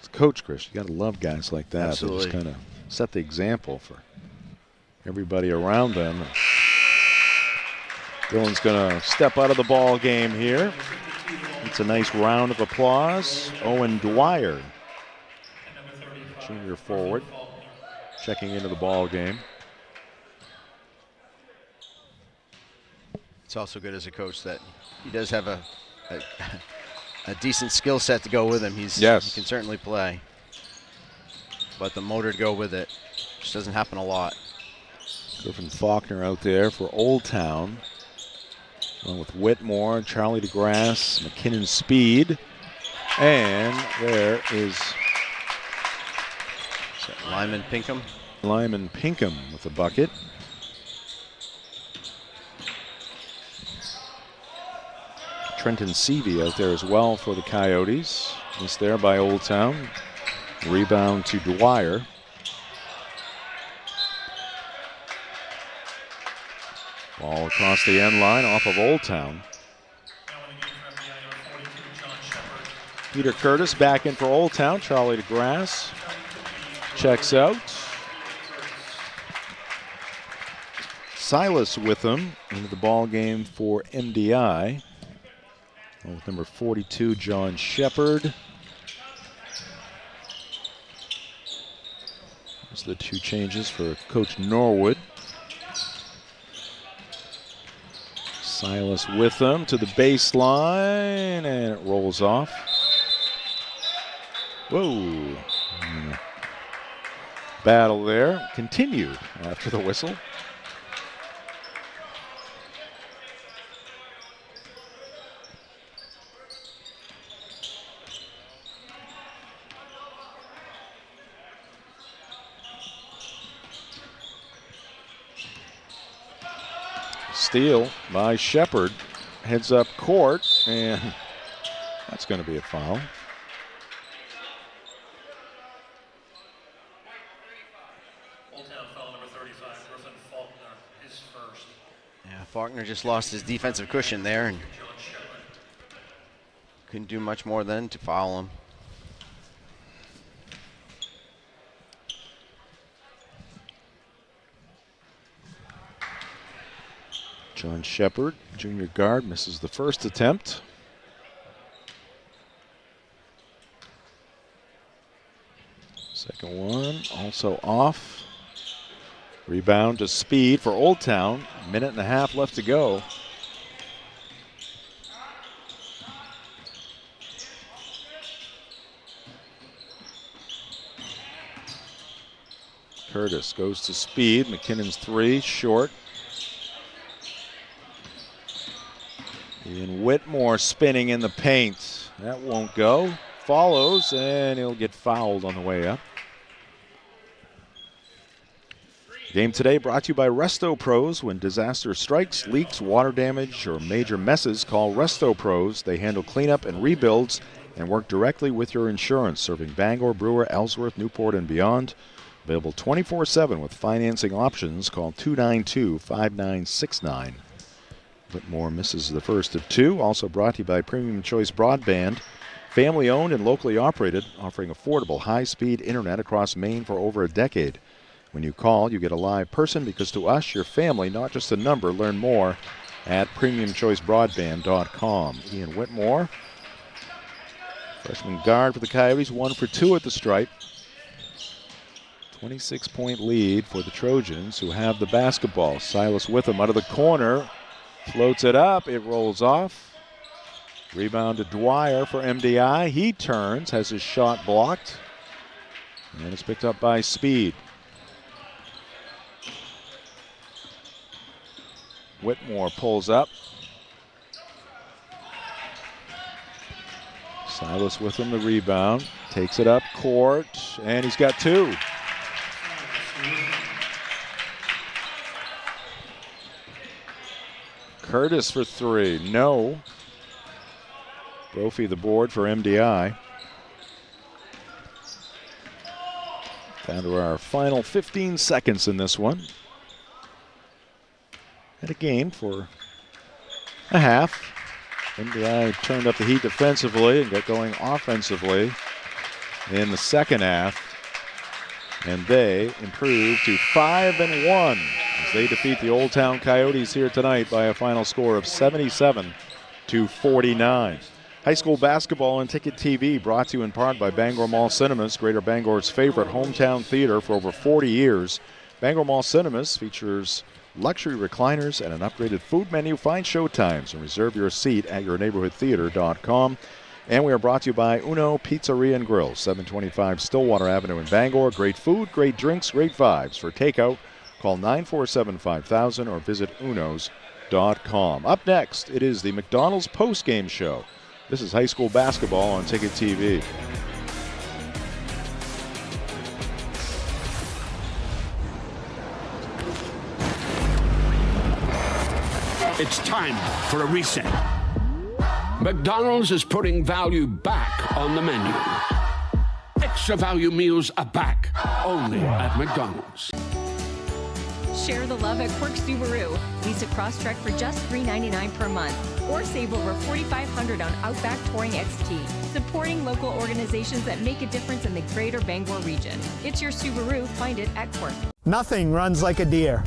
As coach, Chris, you got to love guys like that. Absolutely. They just kind of set the example for everybody around them. Dylan's going to step out of the ball game here. It's a nice round of applause. Owen Dwyer, junior forward, checking into the ball game. It's also good as a coach that he does have a decent skill set to go with him. He can certainly play, but the motor to go with it just doesn't happen a lot. Griffin Faulkner out there for Old Town, along with Whitmore, Charlie DeGrasse, McKinnon Speed, and there is Lyman Pinkham. Lyman Pinkham with a bucket. Trenton Seavey out there as well for the Coyotes. Missed there by Old Town. Rebound to Dwyer. Ball across the end line off of Old Town. Peter Curtis back in for Old Town. Charlie DeGrasse checks out. Silas with him into the ball game for MDI. With number 42, John Shepard. Those are the 2 changes for Coach Norwood. Silas with them to the baseline, and it rolls off. Whoa. Battle there continued after the whistle. Steal by Shepard, heads up court, and that's going to be a foul. Old Town foul number 35, Griffin Faulkner, his first. Yeah, Faulkner just lost his defensive cushion there and couldn't do much more than to foul him. John Shepard, junior guard, misses the first attempt. Second one also off. Rebound to Speed for Old Town. 1.5 minutes left to go. Curtis goes to Speed. McKinnon's 3, short. Ian Whitmore spinning in the paint. That won't go. Follows, and he'll get fouled on the way up. Game today brought to you by Resto Pros. When disaster strikes, leaks, water damage, or major messes, call Resto Pros. They handle cleanup and rebuilds and work directly with your insurance, serving Bangor, Brewer, Ellsworth, Newport, and beyond. Available 24/7 with financing options. Call 292-5969. Whitmore misses the first of two. Also brought to you by Premium Choice Broadband. Family owned and locally operated, offering affordable high-speed internet across Maine for over a decade. When you call, you get a live person because to us, your family, not just a number. Learn more at premiumchoicebroadband.com. Ian Whitmore, freshman guard for the Coyotes, 1 for 2 at the stripe. 26-point lead for the Trojans, who have the basketball. Silas Witham out of the corner, floats it up, it rolls off. Rebound to Dwyer for MDI. He turns, has his shot blocked, and it's picked up by Speed. Whitmore pulls up. Silas Witham the rebound, takes it up court, and he's got 2. Curtis for 3, no. Brophy the board for MDI. Down to our final 15 seconds in this one. And a game for a half. MDI turned up the heat defensively and got going offensively in the second half. And they improved to 5-1 as they defeat the Old Town Coyotes here tonight by a final score of 77-49. High school basketball and Ticket TV brought to you in part by Bangor Mall Cinemas, Greater Bangor's favorite hometown theater for over 40 years. Bangor Mall Cinemas features luxury recliners and an upgraded food menu. Find showtimes and reserve your seat at yourneighborhoodtheater.com. And we are brought to you by Uno Pizzeria and Grill, 725 Stillwater Avenue in Bangor. Great food, great drinks, great vibes. For takeout, call 947-5000 or visit unos.com. Up next, it is the McDonald's postgame show. This is high school basketball on Ticket TV. It's time for a reset. McDonald's is putting value back on the menu. Extra value meals are back, only at McDonald's. Share the love at Quirks Subaru. Lease a Crosstrek for just $399 per month. Or save over $4,500 on Outback Touring XT. Supporting local organizations that make a difference in the greater Bangor region. It's your Subaru. Find it at Quirk. Nothing runs like a deer.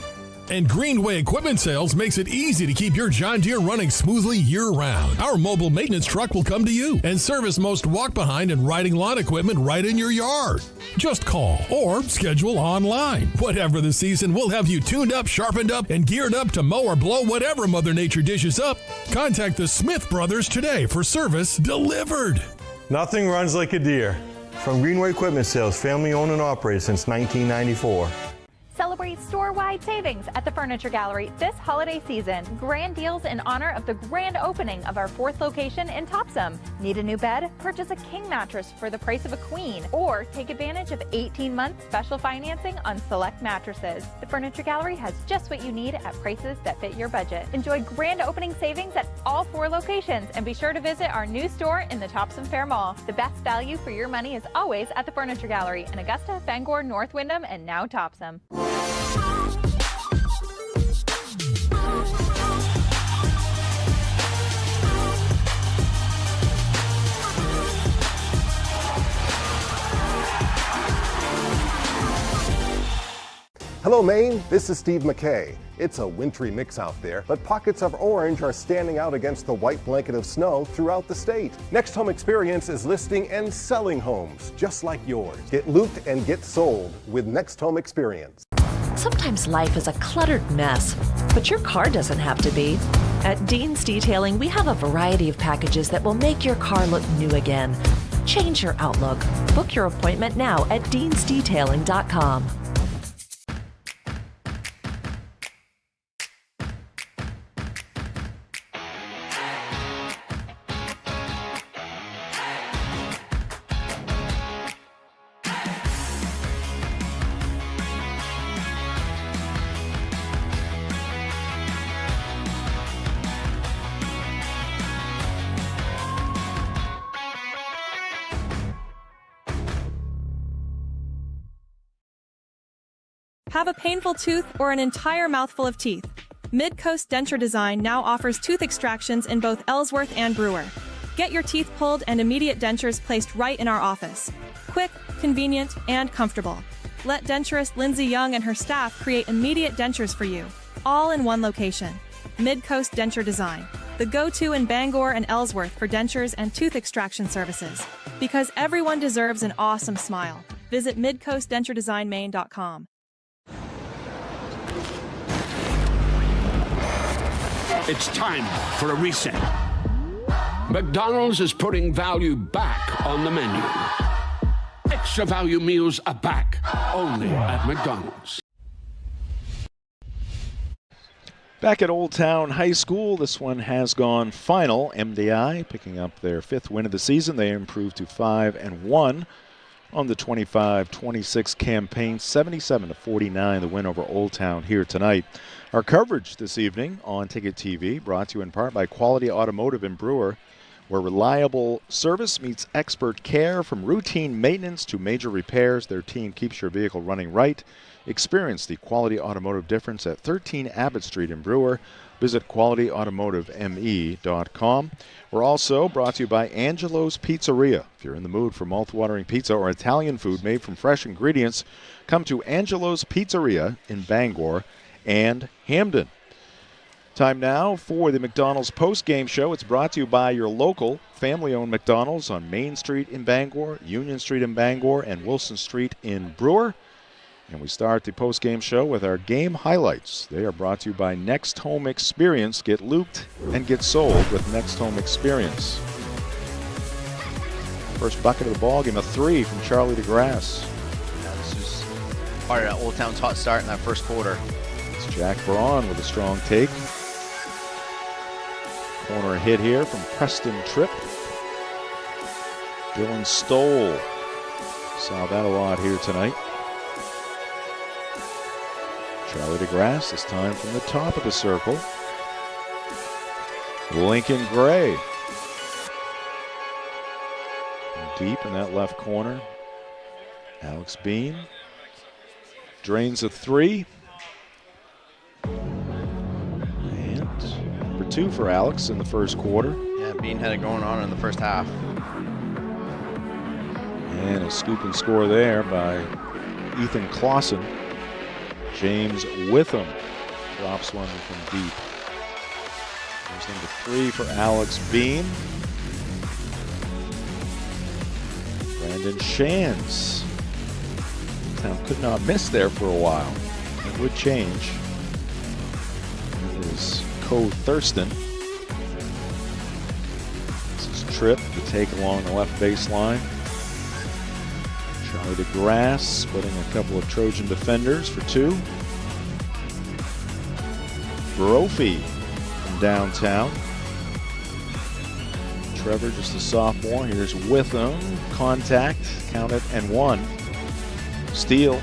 And Greenway Equipment Sales makes it easy to keep your John Deere running smoothly year-round. Our mobile maintenance truck will come to you and service most walk-behind and riding lawn equipment right in your yard. Just call or schedule online. Whatever the season, we'll have you tuned up, sharpened up, and geared up to mow or blow whatever Mother Nature dishes up. Contact the Smith Brothers today for service delivered. Nothing runs like a deer. From Greenway Equipment Sales, family owned and operated since 1994. Celebrate store-wide savings at the Furniture Gallery this holiday season. Grand deals in honor of the grand opening of our 4th location in Topsom. Need a new bed? Purchase a king mattress for the price of a queen. Or take advantage of 18-month special financing on select mattresses. The Furniture Gallery has just what you need at prices that fit your budget. Enjoy grand opening savings at all 4 locations and be sure to visit our new store in the Topsom Fair Mall. The best value for your money is always at the Furniture Gallery in Augusta, Bangor, North Windham, and now Topsom. Hello, Maine. This is Steve McKay. It's a wintry mix out there, but pockets of orange are standing out against the white blanket of snow throughout the state. Next Home Experience is listing and selling homes just like yours. Get looped and get sold with Next Home Experience. Sometimes life is a cluttered mess, but your car doesn't have to be. At Dean's Detailing, we have a variety of packages that will make your car look new again. Change your outlook. Book your appointment now at deansdetailing.com. Have a painful tooth or an entire mouthful of teeth? Mid-Coast Denture Design now offers tooth extractions in both Ellsworth and Brewer. Get your teeth pulled and immediate dentures placed right in our office. Quick, convenient, and comfortable. Let denturist Lindsay Young and her staff create immediate dentures for you, all in one location. Mid-Coast Denture Design, the go-to in Bangor and Ellsworth for dentures and tooth extraction services. Because everyone deserves an awesome smile. Visit midcoastdenturedesignmaine.com. It's time for a reset. McDonald's is putting value back on the menu. Extra value meals are back, only at McDonald's. Back at Old Town High School, this one has gone final. MDI picking up their 5th win of the season. They improved to 5-1 on the 25-26 campaign, 77-49, the win over Old Town here tonight. Our coverage this evening on Ticket TV brought to you in part by Quality Automotive in Brewer, where reliable service meets expert care. From routine maintenance to major repairs, their team keeps your vehicle running right. Experience the Quality Automotive difference at 13 Abbott Street in Brewer. Visit qualityautomotiveme.com. We're also brought to you by Angelo's Pizzeria. If you're in the mood for mouth-watering pizza or Italian food made from fresh ingredients, come to Angelo's Pizzeria in Bangor and Hamden. Time now for the McDonald's post-game show. It's brought to you by your local family-owned McDonald's on Main Street in Bangor, Union Street in Bangor, and Wilson Street in Brewer. And we start the post-game show with our game highlights. They are brought to you by Next Home Experience. Get looped and get sold with Next Home Experience. First bucket of the ball game, a 3 from Charlie DeGrasse. Yeah, this was part of that Old Town's hot start in that first quarter. It's Jack Braun with a strong take. Corner hit here from Preston Tripp. Dylan Stoll. Saw that a lot here tonight. Charlie DeGrasse, this time from the top of the circle. Lincoln Gray. Deep in that left corner. Alex Bean drains a 3. And number 2 for Alex in the first quarter. Yeah, Bean had it going on in the first half. And a scoop and score there by Ethan Clausen. James Witham drops one from deep. There's number 3 for Alex Bean. Brandon Shands. Town could not miss there for a while. It would change. It is Cole Thurston. This is Tripp to take along the left baseline. Charlie DeGrasse splitting a couple of Trojan defenders for 2. Brophy from downtown. Trevor, just a sophomore. Here's Witham. Contact, count it, and 1. Steal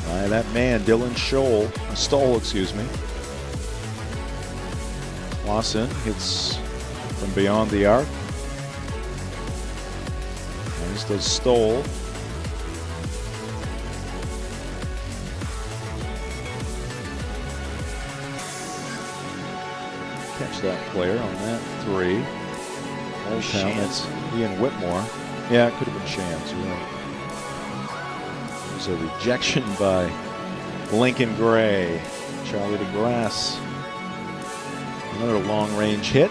by that man, Dylan Stoll, excuse me. Clausen hits from beyond the arc. As does Stoll. Catch that player on that 3. Old Town, that's Ian Whitmore. Yeah, it could have been Shams. You're right. There's a rejection by Lincoln Gray. Charlie DeGrasse. Another long-range hit.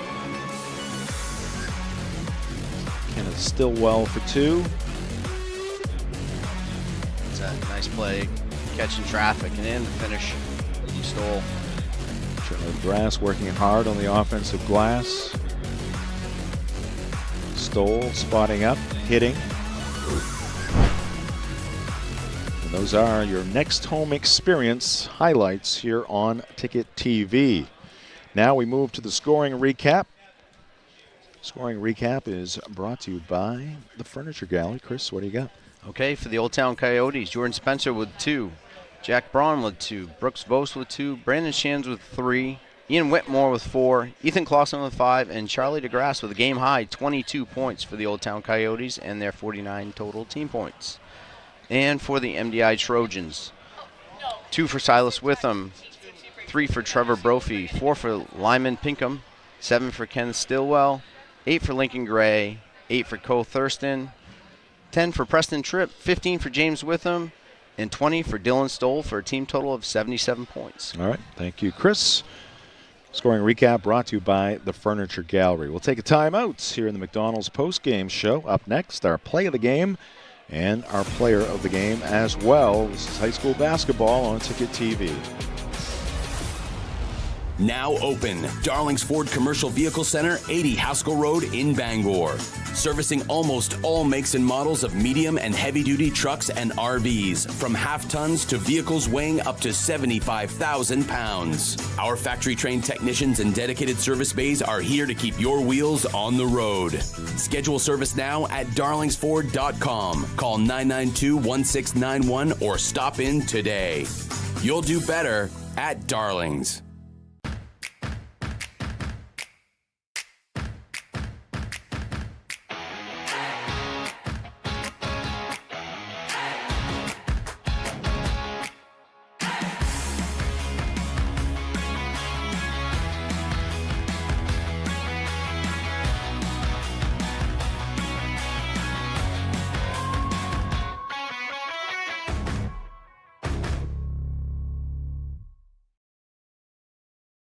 Kenneth Stillwell for 2. It's a nice play, catching traffic and in the finish. He stole. Charlie DeGrasse working hard on the offensive glass. Stoll spotting up, hitting. And those are your Next Home Experience highlights here on Ticket TV. Now we move to the scoring recap. Scoring recap is brought to you by the Furniture Gallery. Chris, what do you got? Okay, for the Old Town Coyotes, Jordan Spencer with 2. Jack Braun with 2. Brooks Vos with 2. Brandon Shands with 3. Ian Whitmore with 4. Ethan Clausen with 5. And Charlie DeGrasse with a game high 22 points for the Old Town Coyotes and their 49 total team points. And for the MDI Trojans, 2 for Silas Witham, 3 for Trevor Brophy, 4 for Lyman Pinkham, 7 for Ken Stillwell, 8 for Lincoln Gray, 8 for Cole Thurston, 10 for Preston Tripp, 15 for James Witham, and 20 for Dylan Stoll for a team total of 77 points. All right, thank you, Chris. Scoring recap brought to you by the Furniture Gallery. We'll take a timeout here in the McDonald's postgame show. Up next, our play of the game and our player of the game as well. This is high school basketball on Ticket TV. Now open, Darling's Ford Commercial Vehicle Center, 80 Haskell Road in Bangor. Servicing almost all makes and models of medium and heavy-duty trucks and RVs, from half-tons to vehicles weighing up to 75,000 pounds. Our factory-trained technicians and dedicated service bays are here to keep your wheels on the road. Schedule service now at darlingsford.com. Call 992-1691 or stop in today. You'll do better at Darlings.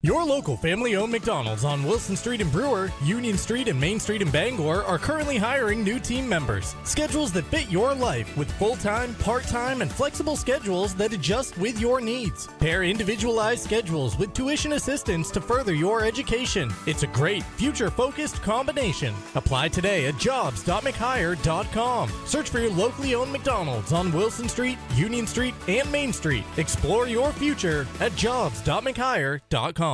Your local family-owned McDonald's on Wilson Street in Brewer, Union Street and Main Street in Bangor are currently hiring new team members. Schedules that fit your life with full-time, part-time, and flexible schedules that adjust with your needs. Pair individualized schedules with tuition assistance to further your education. It's a great, future-focused combination. Apply today at jobs.mchire.com. Search for your locally owned McDonald's on Wilson Street, Union Street, and Main Street. Explore your future at jobs.mchire.com.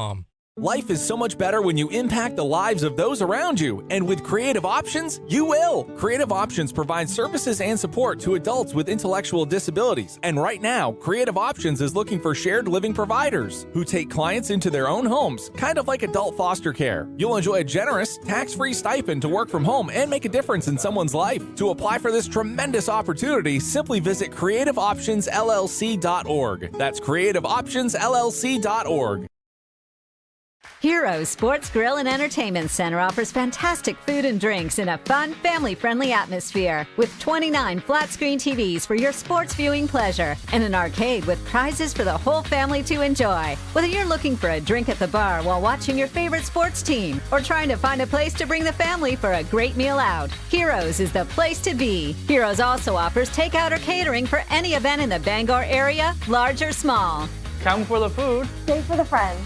Life is so much better when you impact the lives of those around you, and with Creative Options, you will. Creative Options provides services and support to adults with intellectual disabilities, and right now, Creative Options is looking for shared living providers who take clients into their own homes, kind of like adult foster care. You'll enjoy a generous, tax-free stipend to work from home and make a difference in someone's life. To apply for this tremendous opportunity, simply visit creativeoptionsllc.org. That's creativeoptionsllc.org. Heroes Sports Grill and Entertainment Center offers fantastic food and drinks in a fun, family-friendly atmosphere with 29 flat-screen TVs for your sports viewing pleasure and an arcade with prizes for the whole family to enjoy. Whether you're looking for a drink at the bar while watching your favorite sports team or trying to find a place to bring the family for a great meal out, Heroes is the place to be. Heroes also offers takeout or catering for any event in the Bangor area, large or small. Come for the food. Stay for the friends.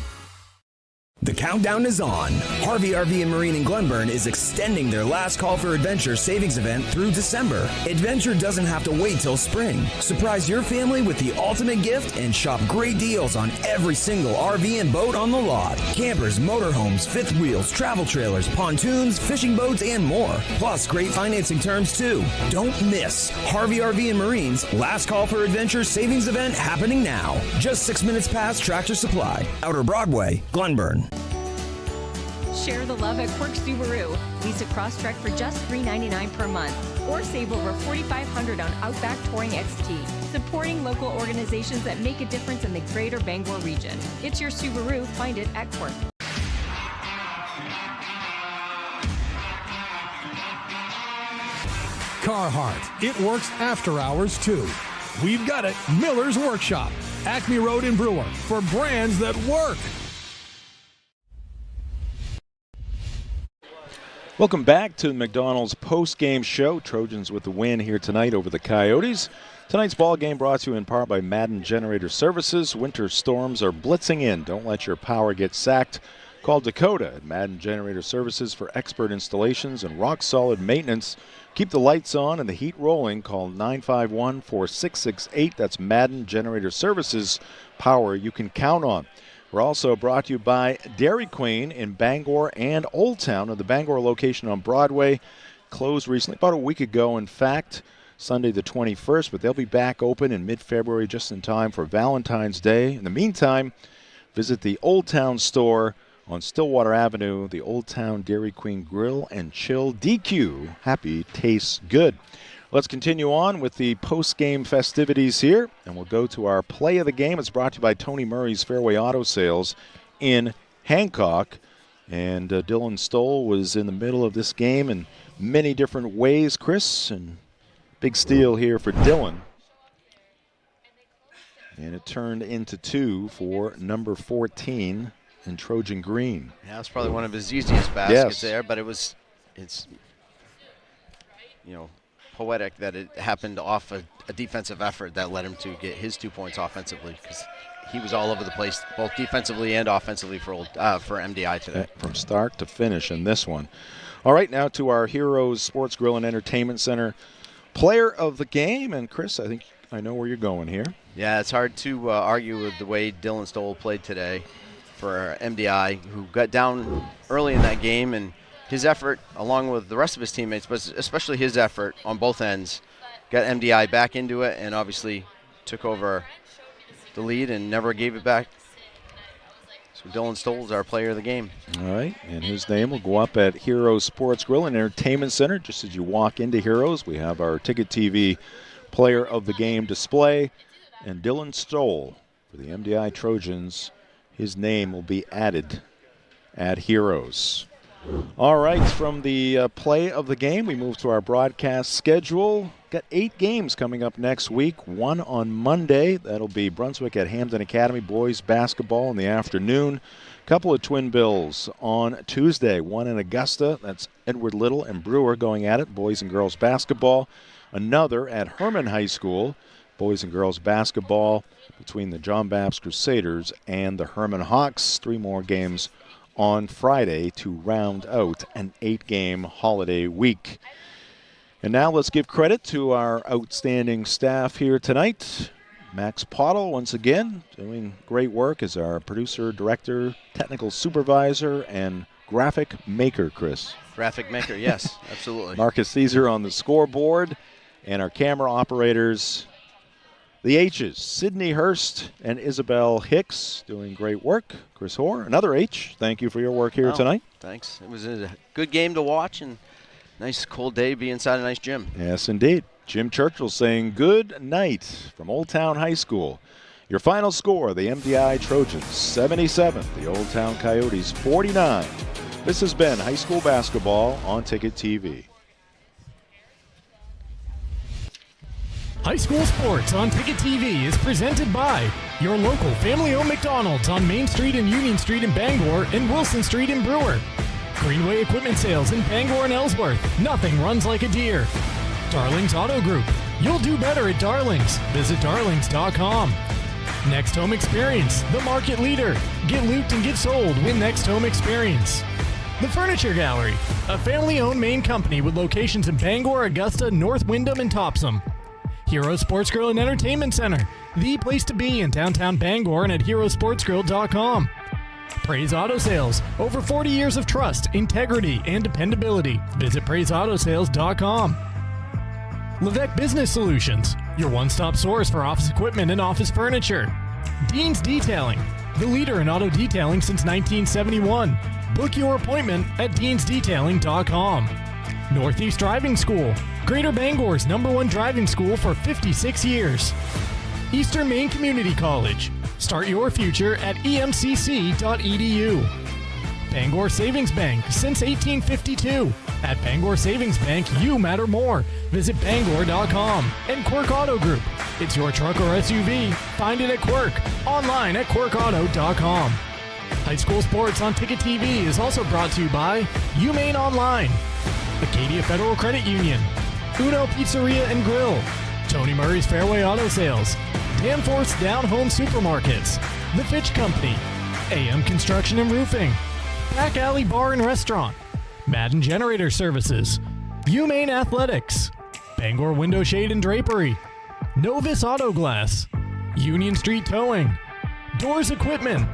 The countdown is on. Harvey RV and Marine in Glenburn is extending their last call for adventure savings event through December. Adventure doesn't have to wait till spring. Surprise your family with the ultimate gift and shop great deals on every single RV and boat on the lot. Campers, motorhomes, fifth wheels, travel trailers, pontoons, fishing boats, and more. Plus great financing terms too. Don't miss Harvey RV and Marine's last call for adventure savings event happening now. Just 6 minutes past Tractor Supply. Outer Broadway, Glenburn. Share the love at Quirk Subaru. Lease a Crosstrek for just $399 per month, or save over $4,500 on Outback Touring XT. Supporting local organizations that make a difference in the greater Bangor region. It's your Subaru. Find it at Quirk. Carhartt. It works after hours too. We've got it. Miller's Workshop, Acme Road in Brewer, for brands that work. Welcome back to the McDonald's post-game show. Trojans with the win here tonight over the Coyotes. Tonight's ball game brought to you in part by Madden Generator Services. Winter storms are blitzing in. Don't let your power get sacked. Call Dakota at Madden Generator Services for expert installations and rock-solid maintenance. Keep the lights on and the heat rolling. Call 951-4668. That's Madden Generator Services. Power you can count on. We're also brought to you by Dairy Queen in Bangor and Old Town. The Bangor location on Broadway closed recently, about a week ago, in fact, Sunday the 21st, but they'll be back open in mid-February just in time for Valentine's Day. In the meantime, visit the Old Town store on Stillwater Avenue, the Old Town Dairy Queen Grill and Chill DQ. Happy tastes good. Let's continue on with the post-game festivities here, and we'll go to our play of the game. It's brought to you by Tony Murray's Fairway Auto Sales in Hancock. And Dylan Stoll was in the middle of this game in many different ways, Chris, and big steal here for Dylan. And it turned into 2 for number 14 in Trojan Green. Yeah, that's probably one of his easiest baskets there, but it's poetic that it happened off a defensive effort that led him to get his 2 points offensively, because he was all over the place, both defensively and offensively for MDI today. From start to finish in this one. All right, now to our Heroes Sports Grill and Entertainment Center player of the game. And Chris, I think I know where you're going here. Yeah, it's hard to argue with the way Dylan Stoll played today for MDI, who got down early in that game, and his effort, along with the rest of his teammates, but especially his effort on both ends, got MDI back into it and obviously took over the lead and never gave it back. So Dylan Stoll is our player of the game. All right, and his name will go up at Heroes Sports Grill and Entertainment Center. Just as you walk into Heroes, we have our Ticket TV player of the game display. And Dylan Stoll for the MDI Trojans, his name will be added at Heroes. All right, from the play of the game, we move to our broadcast schedule. Got 8 games coming up next week. 1 on Monday. That'll be Brunswick at Hampden Academy, boys basketball in the afternoon. Couple of Twin Bills on Tuesday. 1 in Augusta. That's Edward Little and Brewer going at it, boys and girls basketball. Another at Herman High School, boys and girls basketball between the John Babs Crusaders and the Herman Hawks. 3 more games on Friday to round out an 8-game holiday week. And now let's give credit to our outstanding staff here tonight. Max Pottle, once again, doing great work as our producer, director, technical supervisor, and graphic maker, Chris. Graphic maker, yes, absolutely. Marcus Caesar on the scoreboard, and our camera operators, the H's, Sydney Hurst and Isabel Hicks, doing great work. Chris Hoare, another H, thank you for your work here tonight. Thanks. It was a good game to watch, and nice cold day, be inside a nice gym. Yes, indeed. Jim Churchill saying good night from Old Town High School. Your final score, the MDI Trojans 77, the Old Town Coyotes 49. This has been high school basketball on Ticket TV. High school sports on Ticket TV is presented by your local family-owned McDonald's on Main Street and Union Street in Bangor and Wilson Street in Brewer. Greenway Equipment Sales in Bangor and Ellsworth. Nothing runs like a deer. Darlings Auto Group. You'll do better at Darlings. Visit darlings.com. Next Home Experience, the market leader. Get looped and get sold with Next Home Experience. The Furniture Gallery, a family-owned Maine company with locations in Bangor, Augusta, North Windham, and Topsom. Hero Sports Grill and Entertainment Center, the place to be in downtown Bangor and at herosportsgrill.com. Praise Auto Sales, over 40 years of trust, integrity, and dependability. Visit praiseautosales.com. Levesque Business Solutions, your one-stop source for office equipment and office furniture. Dean's Detailing, the leader in auto detailing since 1971. Book your appointment at deansdetailing.com. Northeast Driving School, Greater Bangor's #1 driving school for 56 years. Eastern Maine Community College, start your future at emcc.edu. Bangor Savings Bank, since 1852. At Bangor Savings Bank, you matter more. Visit bangor.com. And Quirk Auto Group, it's your truck or SUV. Find it at Quirk, online at quirkauto.com. High school sports on Ticket TV is also brought to you by UMaine Online, Acadia Federal Credit Union, Uno Pizzeria and Grill, Tony Murray's Fairway Auto Sales, Danforth's Down Home Supermarkets, The Fitch Company, AM Construction and Roofing, Back Alley Bar and Restaurant, Madden Generator Services, UMaine Athletics, Bangor Window Shade and Drapery, Novus Auto Glass, Union Street Towing, Doors Equipment,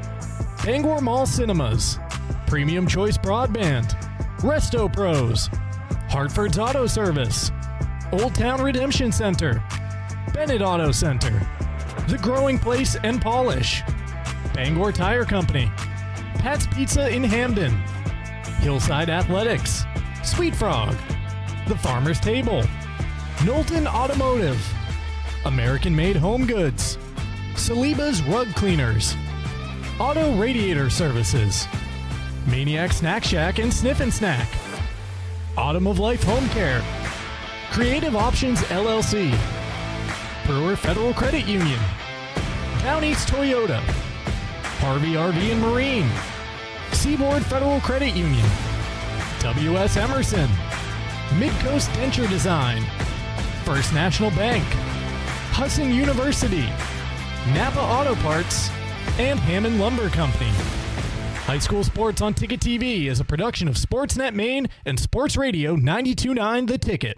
Bangor Mall Cinemas, Premium Choice Broadband, Resto Pros, Hartford's Auto Service, Old Town Redemption Center, Bennett Auto Center, The Growing Place and Polish, Bangor Tire Company, Pat's Pizza in Hamden, Hillside Athletics, Sweet Frog, The Farmer's Table, Knowlton Automotive, American Made Home Goods, Saliba's Rug Cleaners, Auto Radiator Services, Maniac Snack Shack and Sniff and Snack, Autumn of Life Home Care, Creative Options LLC, Brewer Federal Credit Union, Down East Toyota, Harvey RV and Marine, Seaboard Federal Credit Union, W.S. Emerson, Midcoast Denture Design, First National Bank, Hudson University, Napa Auto Parts, and Hammond Lumber Company. High School Sports on Ticket TV is a production of Sportsnet Maine and Sports Radio 92.9 The Ticket.